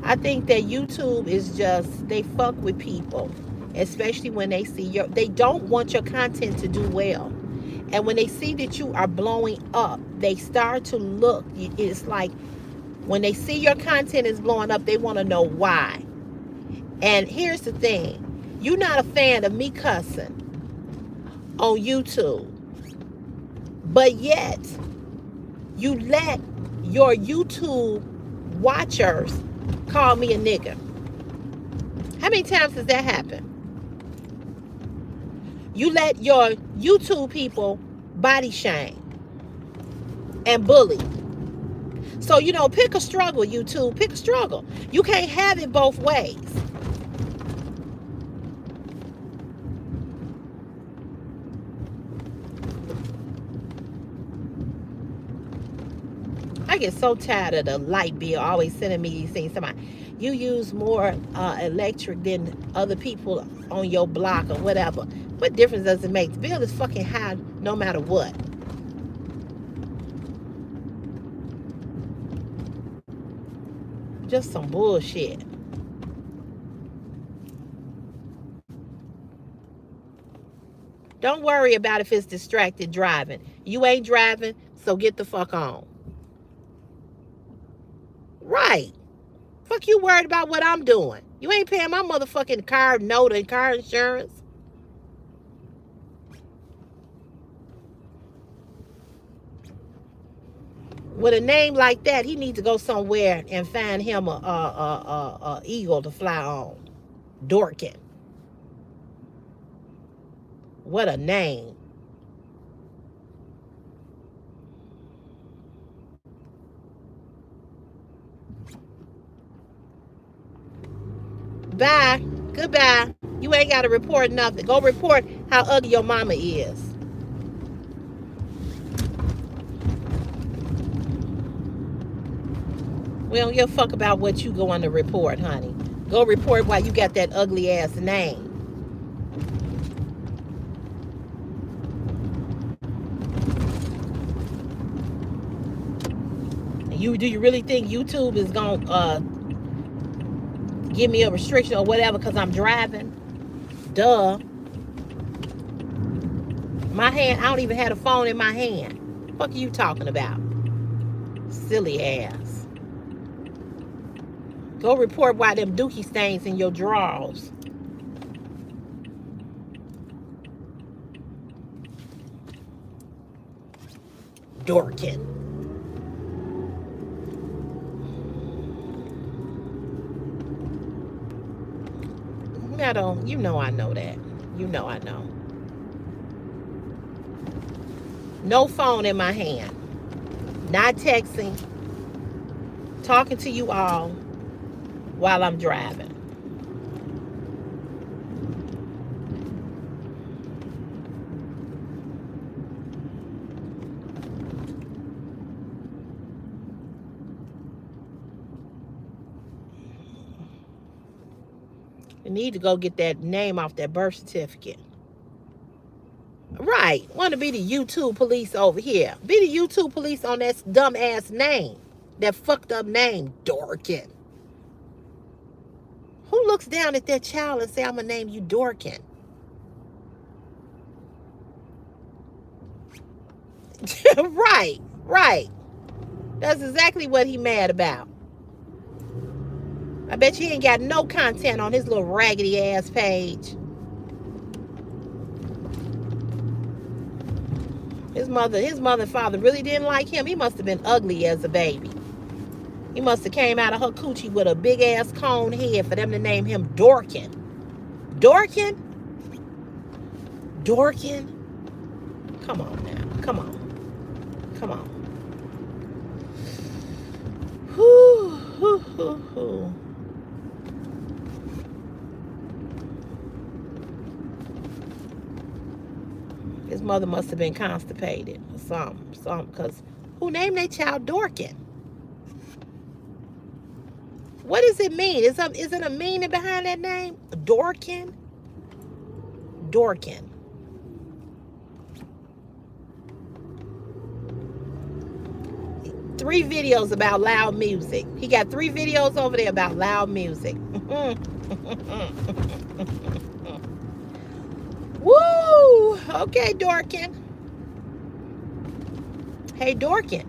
I think that YouTube is just, they fuck with people, especially when they see they don't want your content to do well. And when they see that you are blowing up, they start to look. It's like when they see your content is blowing up, they want to know why. And here's the thing. You're not a fan of me cussing on YouTube, but yet you let your YouTube watchers call me a nigga. How many times does that happen? You let your YouTube people body shame and bully. So, you know, pick a struggle, YouTube. Pick a struggle. You can't have it both ways. I get so tired of the light bill always sending me these things. Somebody, you use more electric than other people on your block or whatever. What difference does it make? The bill is fucking high no matter what. Just some bullshit. Don't worry about if it's distracted driving. You ain't driving, so get the fuck on. Right. Fuck you worried about what I'm doing. You ain't paying my motherfucking car note and car insurance. With a name like that, he needs to go somewhere and find him a eagle to fly on. Dorkin. What a name. Bye. Goodbye. You ain't got to report nothing. Go report how ugly your mama is. We don't give a fuck about what you going to report, honey. Go report why you got that ugly ass name. Do you really think YouTube is gonna give me a restriction or whatever because I'm driving? Duh. My hand, I don't even have a phone in my hand. What the fuck are you talking about? Silly ass. Go report why them dookie stains in your drawers. Dorkin. You know I know that. You know I know. No phone in my hand. Not texting. Talking to you all while I'm driving. You need to go get that name off that birth certificate. Right. Want to be the YouTube police over here. Be the YouTube police on that dumb ass name. That fucked up name, Dorkin. Who looks down at that child and say, I'm going to name you Dorkin? Right. Right. That's exactly what he mad about. I bet you ain't got no content on his little raggedy ass page. His mother and father really didn't like him. He must have been ugly as a baby. He must have came out of her coochie with a big ass cone head for them to name him Dorkin. Dorkin? Dorkin? Come on now. Come on. Come on. Whew, whew, whew, whew. His mother must have been constipated or something, because who named their child Dorkin? What does it mean? Is it a meaning behind that name? Dorkin? Dorkin. Three videos about loud music. He got 3 videos over there about loud music. Woo! Okay, Dorkin. Hey, Dorkin.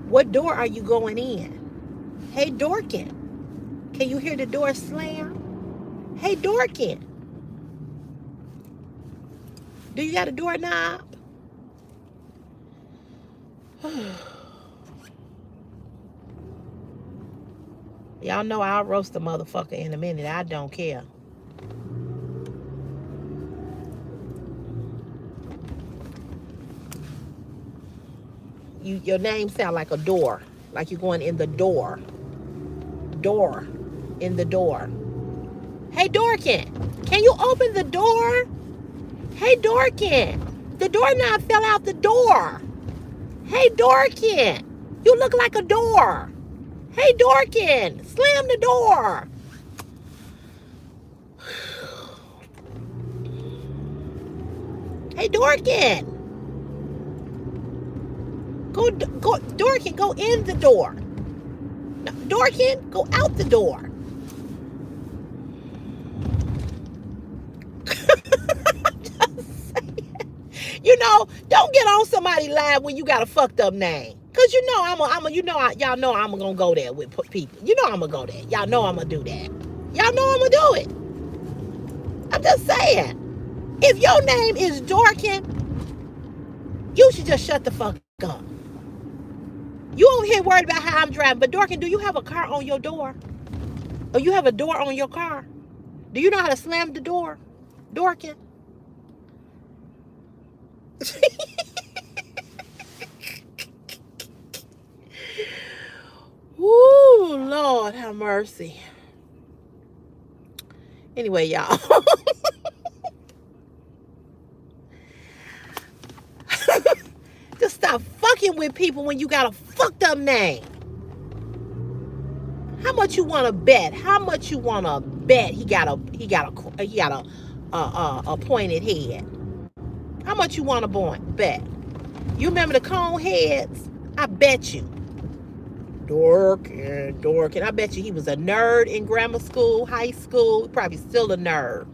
What door are you going in? Hey, Dorkin. Can you hear the door slam? Hey, Dorkin. Do you got a doorknob? Y'all know I'll roast the motherfucker in a minute. I don't care. your name sound like a door, like you're going in the door. Door, in the door. Hey, Dorkin, can you open the door? Hey, Dorkin, the doorknob fell out the door. Hey, Dorkin, you look like a door. Hey, Dorkin, slam the door. Hey, Dorkin. Go, Dorkin, go in the door. No, Dorkin, go out the door. You know, don't get on somebody's live when you got a fucked up name. Cause you know y'all know I'm gonna go there with people. You know I'm gonna go there. Y'all know I'm gonna do that. Y'all know I'm gonna do it. I'm just saying. If your name is Dorkin, you should just shut the fuck up. You over here worried about how I'm driving, but Dorkin, do you have a car on your door? Or you have a door on your car? Do you know how to slam the door, Dorkin? Woo, Lord have mercy. Anyway, y'all. Just stop fucking with people when you got a fucked up name. How much you want to bet? How much you want to bet he got a pointed head? How much you want to bet? You remember the cone heads? I bet you. Dorkin. I bet you he was a nerd in grammar school, high school. Probably still a nerd.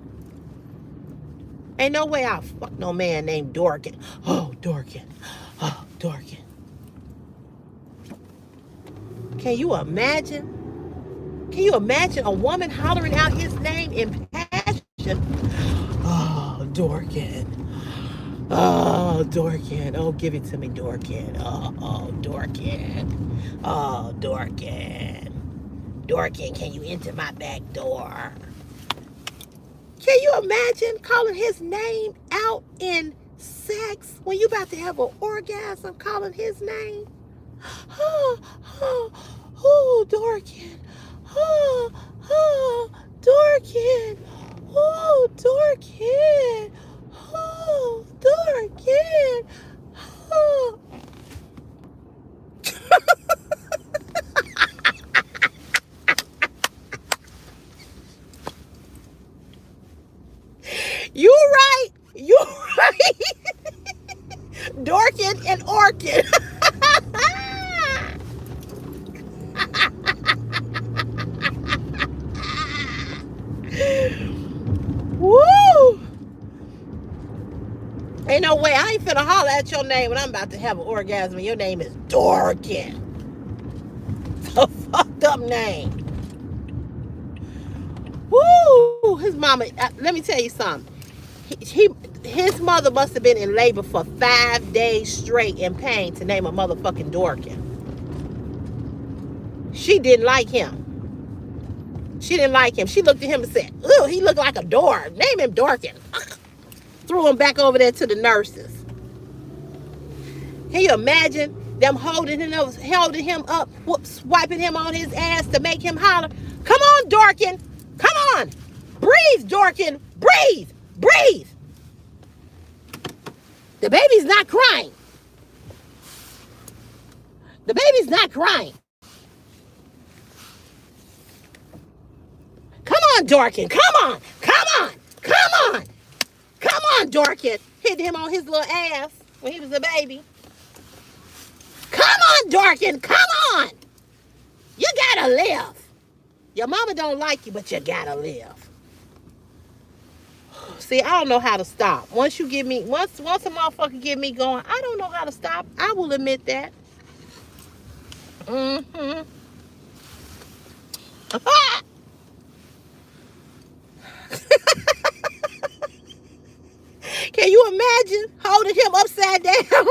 Ain't no way I'll fuck no man named Dorkin. Oh, Dorkin. Oh, Dorkin. Can you imagine? Can you imagine a woman hollering out his name in passion? Oh, Dorkin. Oh, Dorkin. Oh, give it to me, Dorkin. Oh, Dorkin. Oh, Dorkin. Dorkin, can you enter my back door? Can you imagine calling his name out in sex when you about to have an orgasm, calling his name? Oh, Dorkin. Oh, Dorkin. Oh, Dorkin. Oh, Dorkin. Oh. You right. You right. Dorkin and Orkin. Woo! Ain't no way. I ain't finna holler at your name when I'm about to have an orgasm and your name is Dorkin. It's a fucked up name. Woo! His mama, let me tell you something. His mother must have been in labor for 5 days straight in pain to name a motherfucking Dorkin. She didn't like him. She didn't like him. She looked at him and said, "Ooh, he looked like a door. Name him Dorkin." Threw him back over there to the nurses. Can you imagine them holding him up, wiping him on his ass to make him holler? Come on, Dorkin. Come on. Breathe, Dorkin. Breathe. Breathe. The baby's not crying. The baby's not crying. Come on, Dorkin. Come on. Come on. Come on. Come on, Dorkin. Hit him on his little ass when he was a baby. Come on, Dorkin. Come on. You gotta live. Your mama don't like you, but you gotta live. See, I don't know how to stop. Once a motherfucker get me going, I don't know how to stop. I will admit that. Mm-hmm. Can you imagine holding him upside down?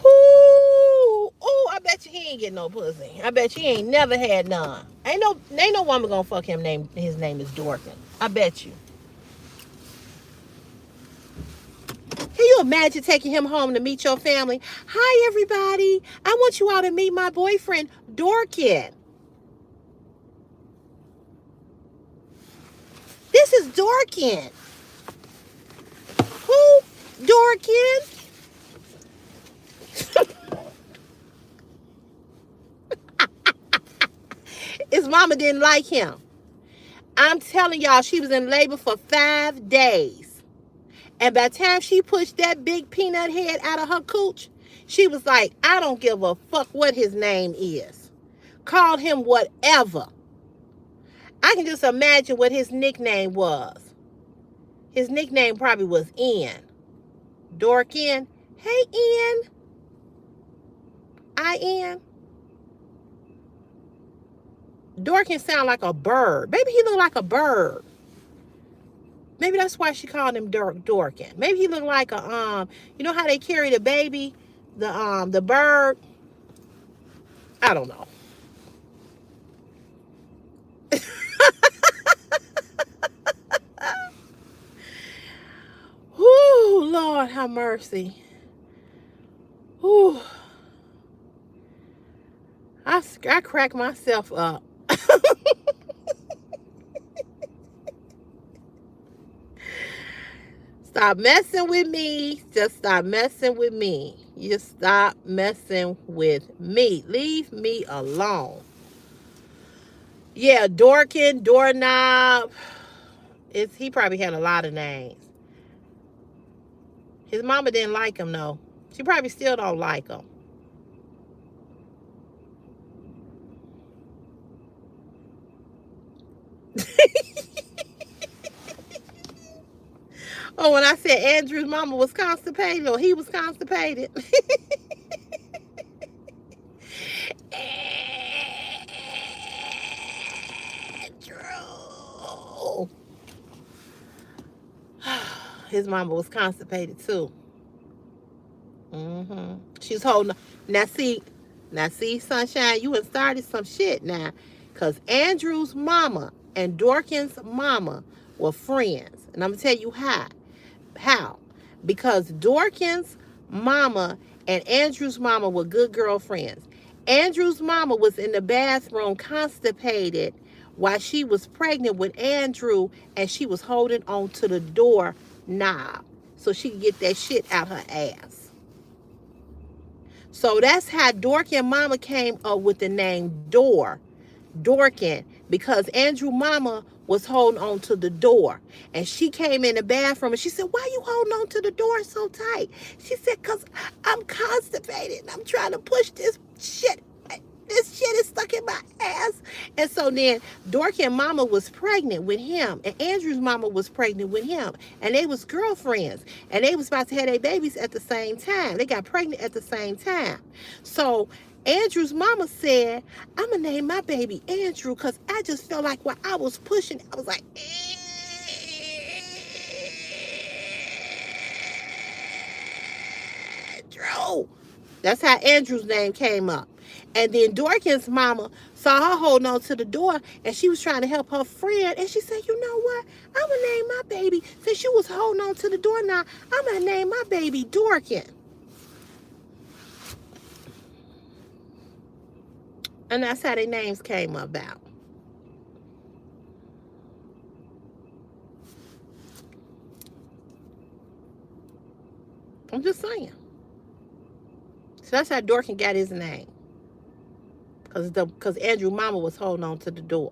Ooh, I bet you he ain't getting no pussy. I bet you he ain't never had none. Ain't no woman gonna fuck him. His name is Dorkin. I bet you. Can you imagine taking him home to meet your family? Hi, everybody. I want you all to meet my boyfriend, Dorkin. This is Dorkin. Who? Dorkin? His mama didn't like him. I'm telling y'all, she was in labor for 5 days. And by the time she pushed that big peanut head out of her cooch, she was like, I don't give a fuck what his name is. Call him whatever. I can just imagine what his nickname was. His nickname probably was Ian. Dorkin. Hey, Ian. Ian. Dorkin sound like a bird. Maybe he looked like a bird. Maybe that's why she called him Dorkin. Maybe he looked like a you know how they carry the baby, the bird. I don't know. Whoo, Lord have mercy. Whoo. I crack myself up. Stop messing with me. Just stop messing with me. You stop messing with me. Leave me alone. Yeah, Dorkin, doorknob. He probably had a lot of names. His mama didn't like him, though. She probably still don't like him. Oh, when I said Andrew's mama was constipated, or he was constipated. Andrew. His mama was constipated too. She's holding. Now see, Sunshine, you have started some shit now, cause Andrew's mama and Dorkin's mama were friends, and I'm gonna tell you how. How? Because Dorkin's mama and Andrew's mama were good girlfriends. Andrew's mama was in the bathroom constipated while she was pregnant with Andrew, and she was holding on to the door knob so she could get that shit out her ass. So that's how Dorkin mama came up with the name Dorkin, because Andrew mama was holding on to the door, and she came in the bathroom and she said, why you holding on to the door so tight? She said, because I'm constipated and I'm trying to push this shit. This shit is stuck in my ass. And so then Dorkin mama was pregnant with him, and Andrew's mama was pregnant with him, and they was girlfriends, and they was about to have their babies at the same time. They got pregnant at the same time. So Andrew's mama said, I'm going to name my baby Andrew, because I just felt like while I was pushing, I was like, Andrew. That's how Andrew's name came up. And then Dorkin's mama saw her holding on to the door, and she was trying to help her friend, and she said, you know what? I'm going to name my baby, since she was holding on to the door now, I'm going to name my baby Dorkin. And that's how their names came about. I'm just saying. So that's how Dorkin got his name. Because Andrew mama was holding on to the door.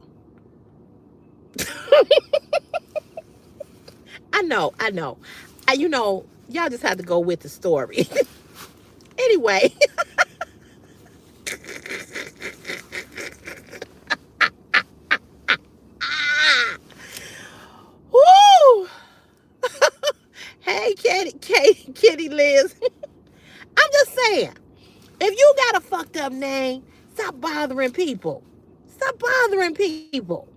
I know. You know, y'all just have to go with the story. Anyway. Woo! Hey, Kitty Liz. I'm just saying, if you got a fucked up name, stop bothering people. Stop bothering people.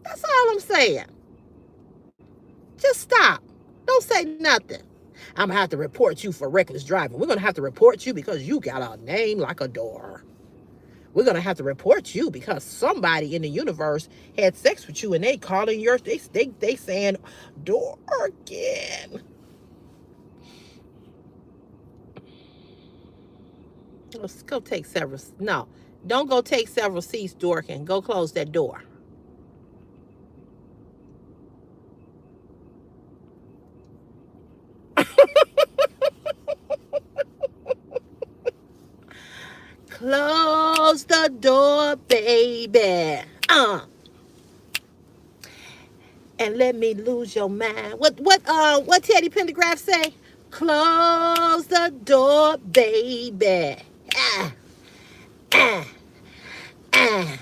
That's all I'm saying. Just stop. Don't say nothing. I'm going to have to report you for reckless driving. We're going to have to report you because you got a name like a door. We're gonna have to report you because somebody in the universe had sex with you and they calling your they saying Dorkin. Let's go take several. No, don't go take several seats, Dorkin. Go close that door. Close the door, baby. And let me lose your mind. What Teddy Pendergrass say? Close the door, baby. Ah, ah, ah.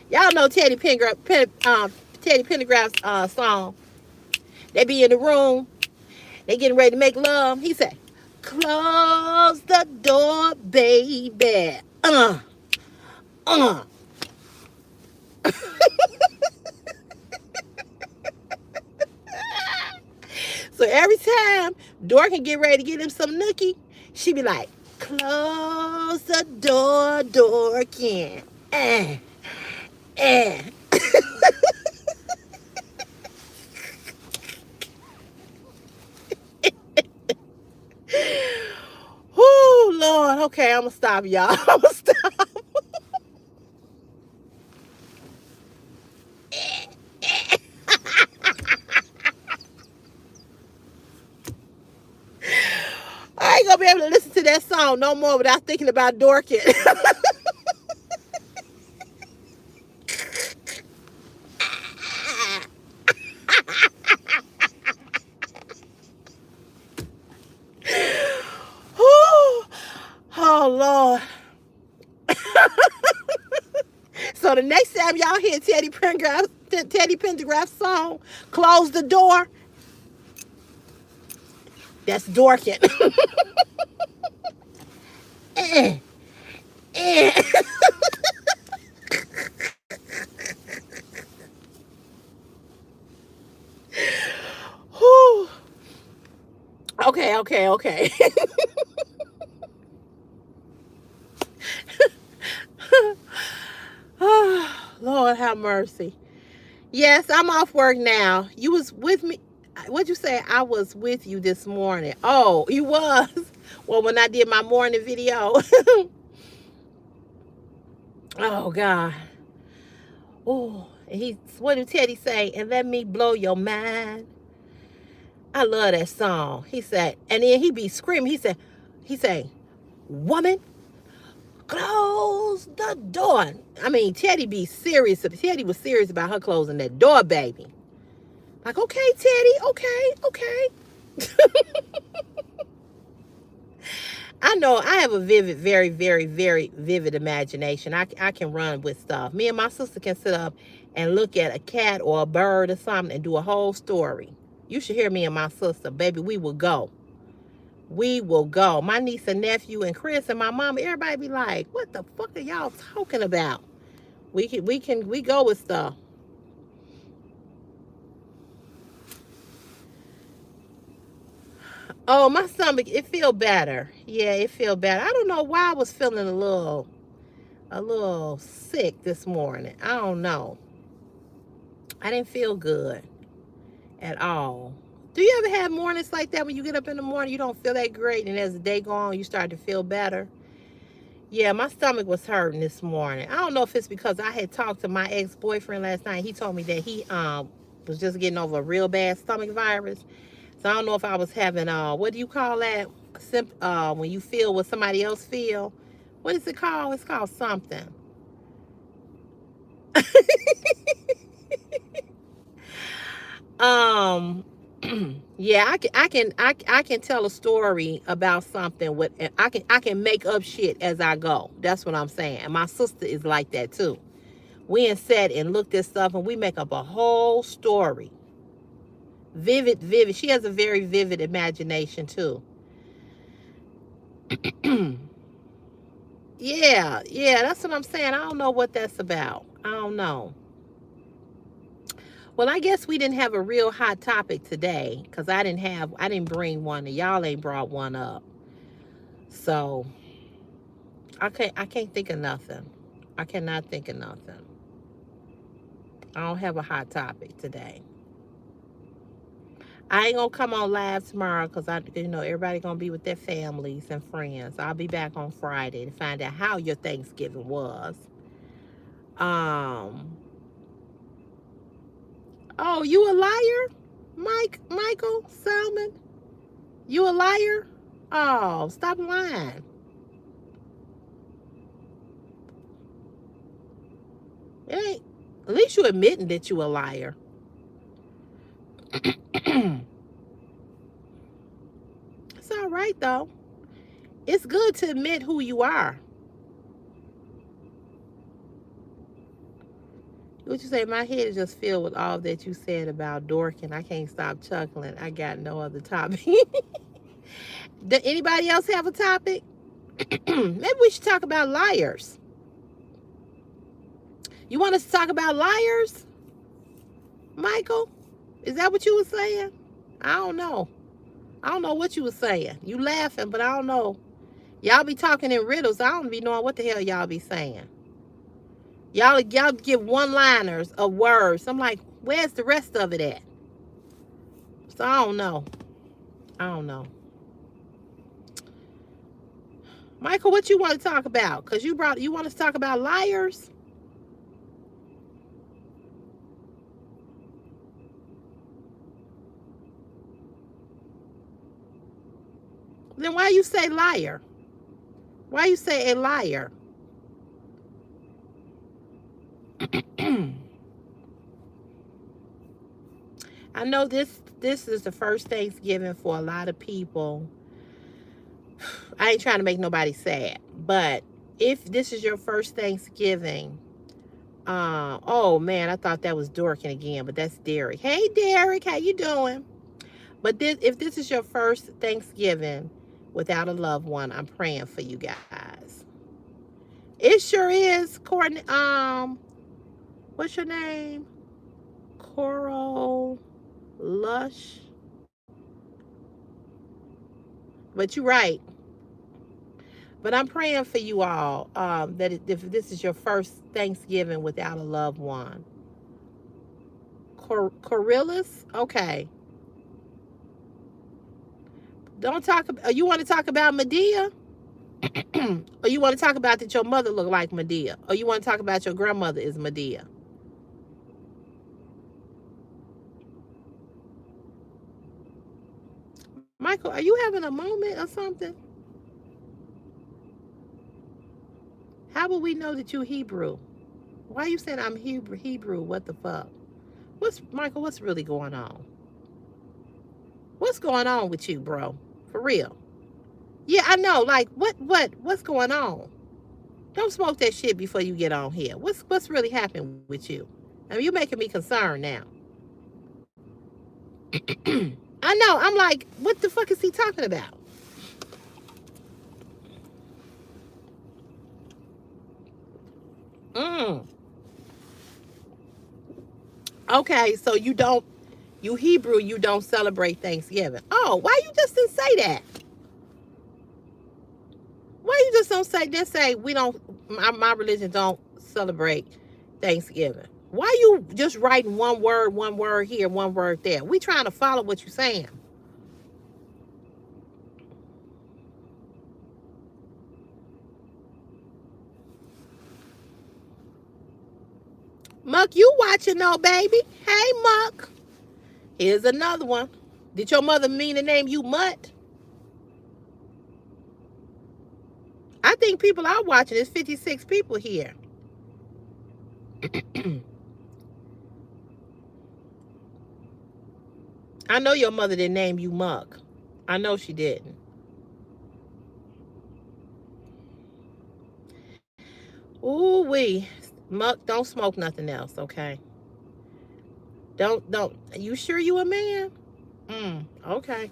Y'all know Teddy Pendergrass's song. They be in the room. They getting ready to make love. He said, close the door, baby. Uh. So every time Dora can get ready to get him some nookie, she be like, close the door, Dorkin. Oh, Lord. Okay, I'm going to stop, y'all. I'm going to stop. I ain't going to be able to listen to that song no more without thinking about Dorkin. Oh, Lord. So the next time y'all hear Teddy Pendergrass's song, close the door, that's Dorkin. Okay. Lord have mercy. Yes, I'm off work now. You was with me. What'd you say? I was with you this morning. Oh, you was. Well, when I did my morning video. Oh, God. Oh, what did Teddy say? And let me blow your mind. I love that song. He said, and then he be screaming. He said, woman, close the door. I mean, Teddy be serious. Teddy was serious about her closing that door, baby. Like, okay, Teddy, okay. I know I have a very, very, very vivid imagination. I can run with stuff. Me and my sister can sit up and look at a cat or a bird or something and do a whole story. You should hear me and my sister. Baby, we will go. We will go. My niece and nephew and Chris and my mama, everybody be like, what the fuck are y'all talking about? We go with stuff. Oh, my stomach, it feel better. Yeah, it feel better. I don't know why I was feeling a little sick this morning. I don't know. I didn't feel good at all. Do you ever have mornings like that when you get up in the morning, you don't feel that great, and as the day goes on, you start to feel better? Yeah, my stomach was hurting this morning. I don't know if it's because I had talked to my ex-boyfriend last night. He told me that he was just getting over a real bad stomach virus. So I don't know if I was having what do you call that? When you feel what somebody else feel. What is it called? It's called something. um yeah, I can tell a story about something with I can make up shit as I go. That's what I'm saying. And my sister is like that too. We and sat and looked at stuff and we make up a whole story. Vivid. She has a very vivid imagination too. Yeah, that's what I'm saying. I don't know what that's about. I don't know. Well, I guess we didn't have a real hot topic today because I didn't bring one and y'all ain't brought one up. So I can't think of nothing. I cannot think of nothing. I don't have a hot topic today. I ain't gonna come on live tomorrow because everybody gonna be with their families and friends. I'll be back on Friday to find out how your Thanksgiving was. Um. Oh, you a liar, Michael Salmon? You a liar? Oh, stop lying. It ain't. At least you admitting that you a liar. It's all right though. It's good to admit who you are. What you say? My head is just filled with all that you said about Dorkin. I can't stop chuckling. I got no other topic. Does anybody else have a topic? Maybe we should talk about liars. You want us to talk about liars, Michael? Is that what you were saying? I don't know. I don't know what you were saying. You laughing, but I don't know. Y'all be talking in riddles. I don't be knowing what the hell y'all be saying. Y'all give one-liners of words. I'm like, where's the rest of it at? So I don't know. I don't know. Michael, what you want to talk about? Because you want us to talk about liars? Then why you say liar? Why you say a liar? I know this is the first Thanksgiving for a lot of people. I ain't trying to make nobody sad, but if this is your first Thanksgiving, oh man, I thought that was Dorkin again, but that's Derek. Hey Derek, how you doing? But if this is your first Thanksgiving without a loved one, I'm praying for you guys. It sure is, Courtney. What's your name? Coral Lush. But you're right. But I'm praying for you all that if this is your first Thanksgiving without a loved one. Coryllis? Okay. Don't talk about, you want to talk about Medea? Or you want to talk about that your mother looked like Medea? Or you want to talk about your grandmother is Medea? Michael, are you having a moment or something? How will we know that you Hebrew? Why are you saying I'm Hebrew? What the fuck? Michael, what's really going on? What's going on with you, bro? For real. Yeah, I know. Like, what's going on? Don't smoke that shit before you get on here. What's really happening with you? I mean, you're making me concerned now. I know. I'm like, what the fuck is he talking about? Mm. Okay, so you Hebrew, you don't celebrate Thanksgiving. Oh, why you just didn't say that? Why you just don't say we don't, my religion don't celebrate Thanksgiving? Why you just writing one word here, one word there? We trying to follow what you're saying. Muck, you watching though, baby? Hey, Muck. Here's another one. Did your mother mean to name you Mutt? I think people are watching. There's 56 people here. I know your mother didn't name you Muck. I know she didn't. Ooh wee. Muck, don't smoke nothing else, okay? Don't. You sure you a man? Okay.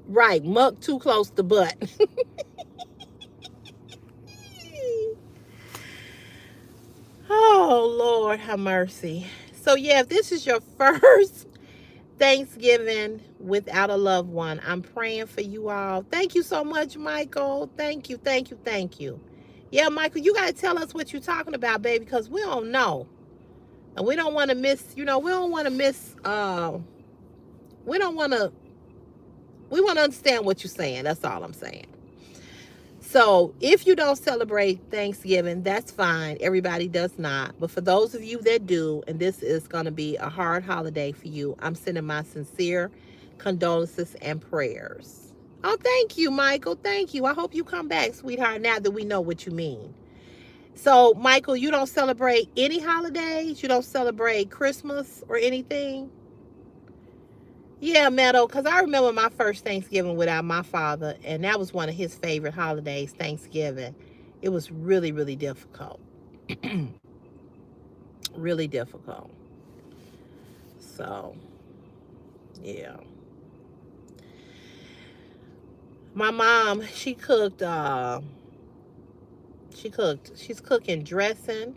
Right, Muck too close to butt. Oh Lord, have mercy. So yeah, if this is your first Thanksgiving without a loved one. I'm praying for you all. Thank you so much, Michael. Thank you, thank you, thank you. Yeah, Michael, you got to tell us what you're talking about, baby, because we don't know. And we don't want to miss, we don't want to miss, we don't want to, we want to understand what you're saying. That's all I'm saying. So if you don't celebrate Thanksgiving, that's fine. Everybody does not. But for those of you that do, and this is going to be a hard holiday for you, I'm sending my sincere condolences and prayers. Oh, thank you, Michael. Thank you. I hope you come back, sweetheart, now that we know what you mean. So, Michael, you don't celebrate any holidays? You don't celebrate Christmas or anything? Yeah, Meadow, because I remember my first Thanksgiving without my father, and that was one of his favorite holidays, Thanksgiving. It was really, really difficult. Really difficult. So, yeah. My mom, she's cooking dressing,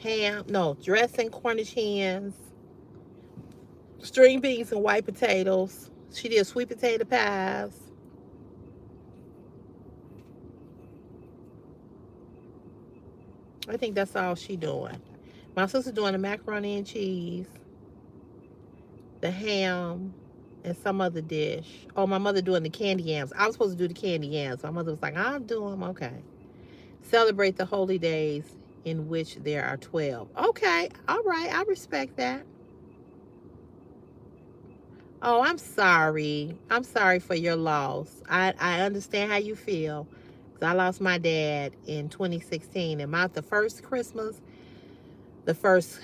Cornish hens, string beans and white potatoes. She did sweet potato pies. I think that's all she doing. My sister doing the macaroni and cheese, the ham, and some other dish. Oh, my mother doing the candy yams. I was supposed to do the candy yams. My mother was like, I'll do them. Okay. Celebrate the holy days in which there are 12. Okay. All right. I respect that. Oh, I'm sorry. I'm sorry for your loss. I understand how you feel. I lost my dad in 2016. And the first Christmas, the first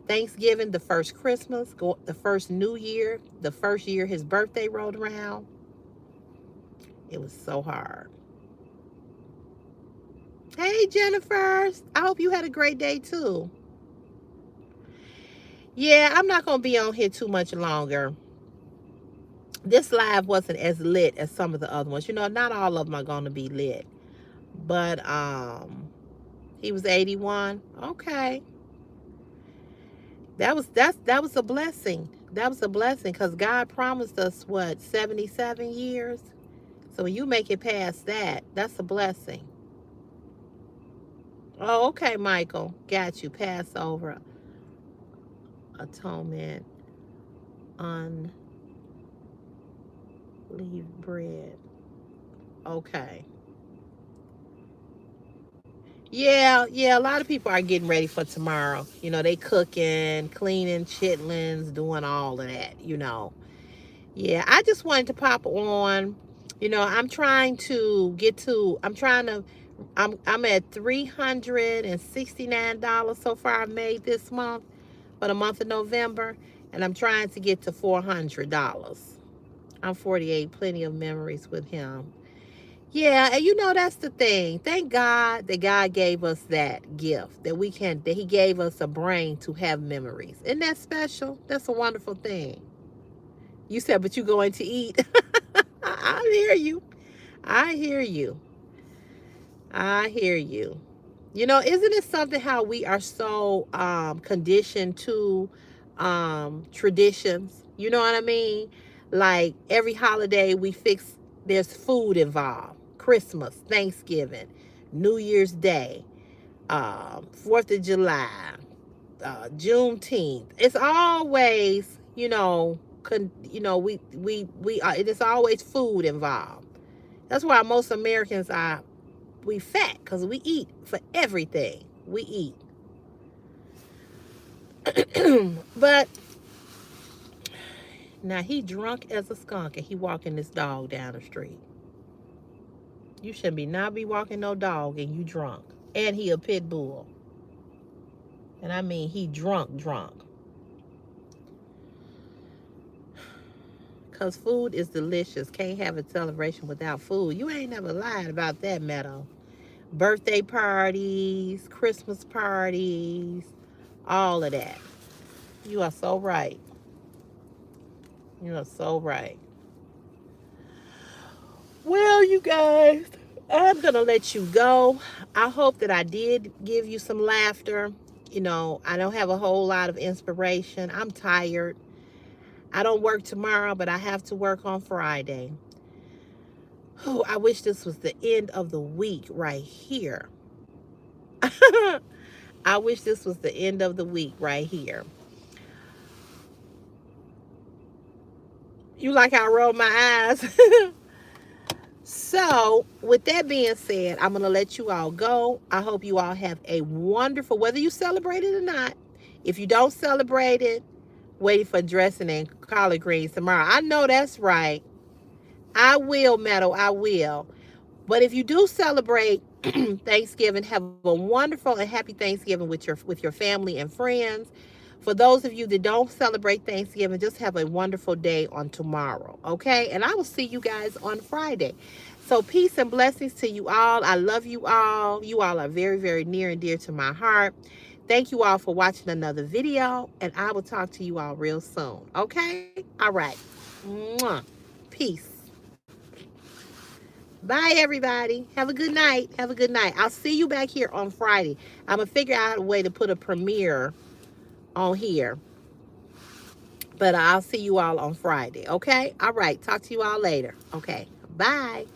Thanksgiving, the first Christmas, the first New Year, the first year his birthday rolled around, it was so hard. Hey, Jennifer. I hope you had a great day, too. Yeah, I'm not going to be on here too much longer. This live wasn't as lit as some of the other ones. Not all of them are going to be lit. But he was 81. Okay. That was a blessing. That was a blessing because God promised us 77 years. So when you make it past that, that's a blessing. Oh, okay, Michael. Got you. Passover, atonement, unleavened bread. Okay. Yeah, a lot of people are getting ready for tomorrow. They cooking, cleaning, chitlins, doing all of that. Yeah, I just wanted to pop on. I'm trying to get to, I'm at $369 so far I've made this month for the month of November, and I'm trying to get to $400. I'm 48, plenty of memories with him. Yeah, and that's the thing. Thank God that God gave us that gift, that he gave us a brain to have memories. Isn't that special? That's a wonderful thing. You said, but you going to eat. I hear you. I hear you. I hear you. Isn't it something how we are so conditioned to traditions? You know what I mean? Like every holiday there's food involved. Christmas, Thanksgiving, New Year's Day, 4th of July, Juneteenth. It's always, it's always food involved. That's why most Americans we fat, because we eat for everything. We eat. But now he drunk as a skunk and he walking this dog down the street. You shouldn't not be walking no dog and you drunk. And he a pit bull. And I mean he drunk. Because food is delicious. Can't have a celebration without food. You ain't never lied about that, Meadow. Birthday parties, Christmas parties, all of that. You are so right. You are so right. Well, you guys, I'm going to let you go. I hope that I did give you some laughter. I don't have a whole lot of inspiration. I'm tired. I don't work tomorrow, but I have to work on Friday. Oh, I wish this was the end of the week right here. I wish this was the end of the week right here. You like how I roll my eyes? So, with that being said, I'm going to let you all go. I hope you all have a wonderful, whether you celebrate it or not. If you don't celebrate it, waiting for dressing in collard greens tomorrow. I know that's right. I will, Meadow. I will. But if you do celebrate Thanksgiving, have a wonderful and happy Thanksgiving with your family and friends. For those of you that don't celebrate Thanksgiving, just have a wonderful day on tomorrow, okay? And I will see you guys on Friday. So peace and blessings to you all. I love you all. You all are very, very near and dear to my heart. Thank you all for watching another video, and I will talk to you all real soon, okay? All right. Mwah. Peace. Bye, everybody. Have a good night. Have a good night. I'll see you back here on Friday. I'm going to figure out a way to put a premiere on here. But I'll see you all on Friday, okay? All right. Talk to you all later. Okay. Bye.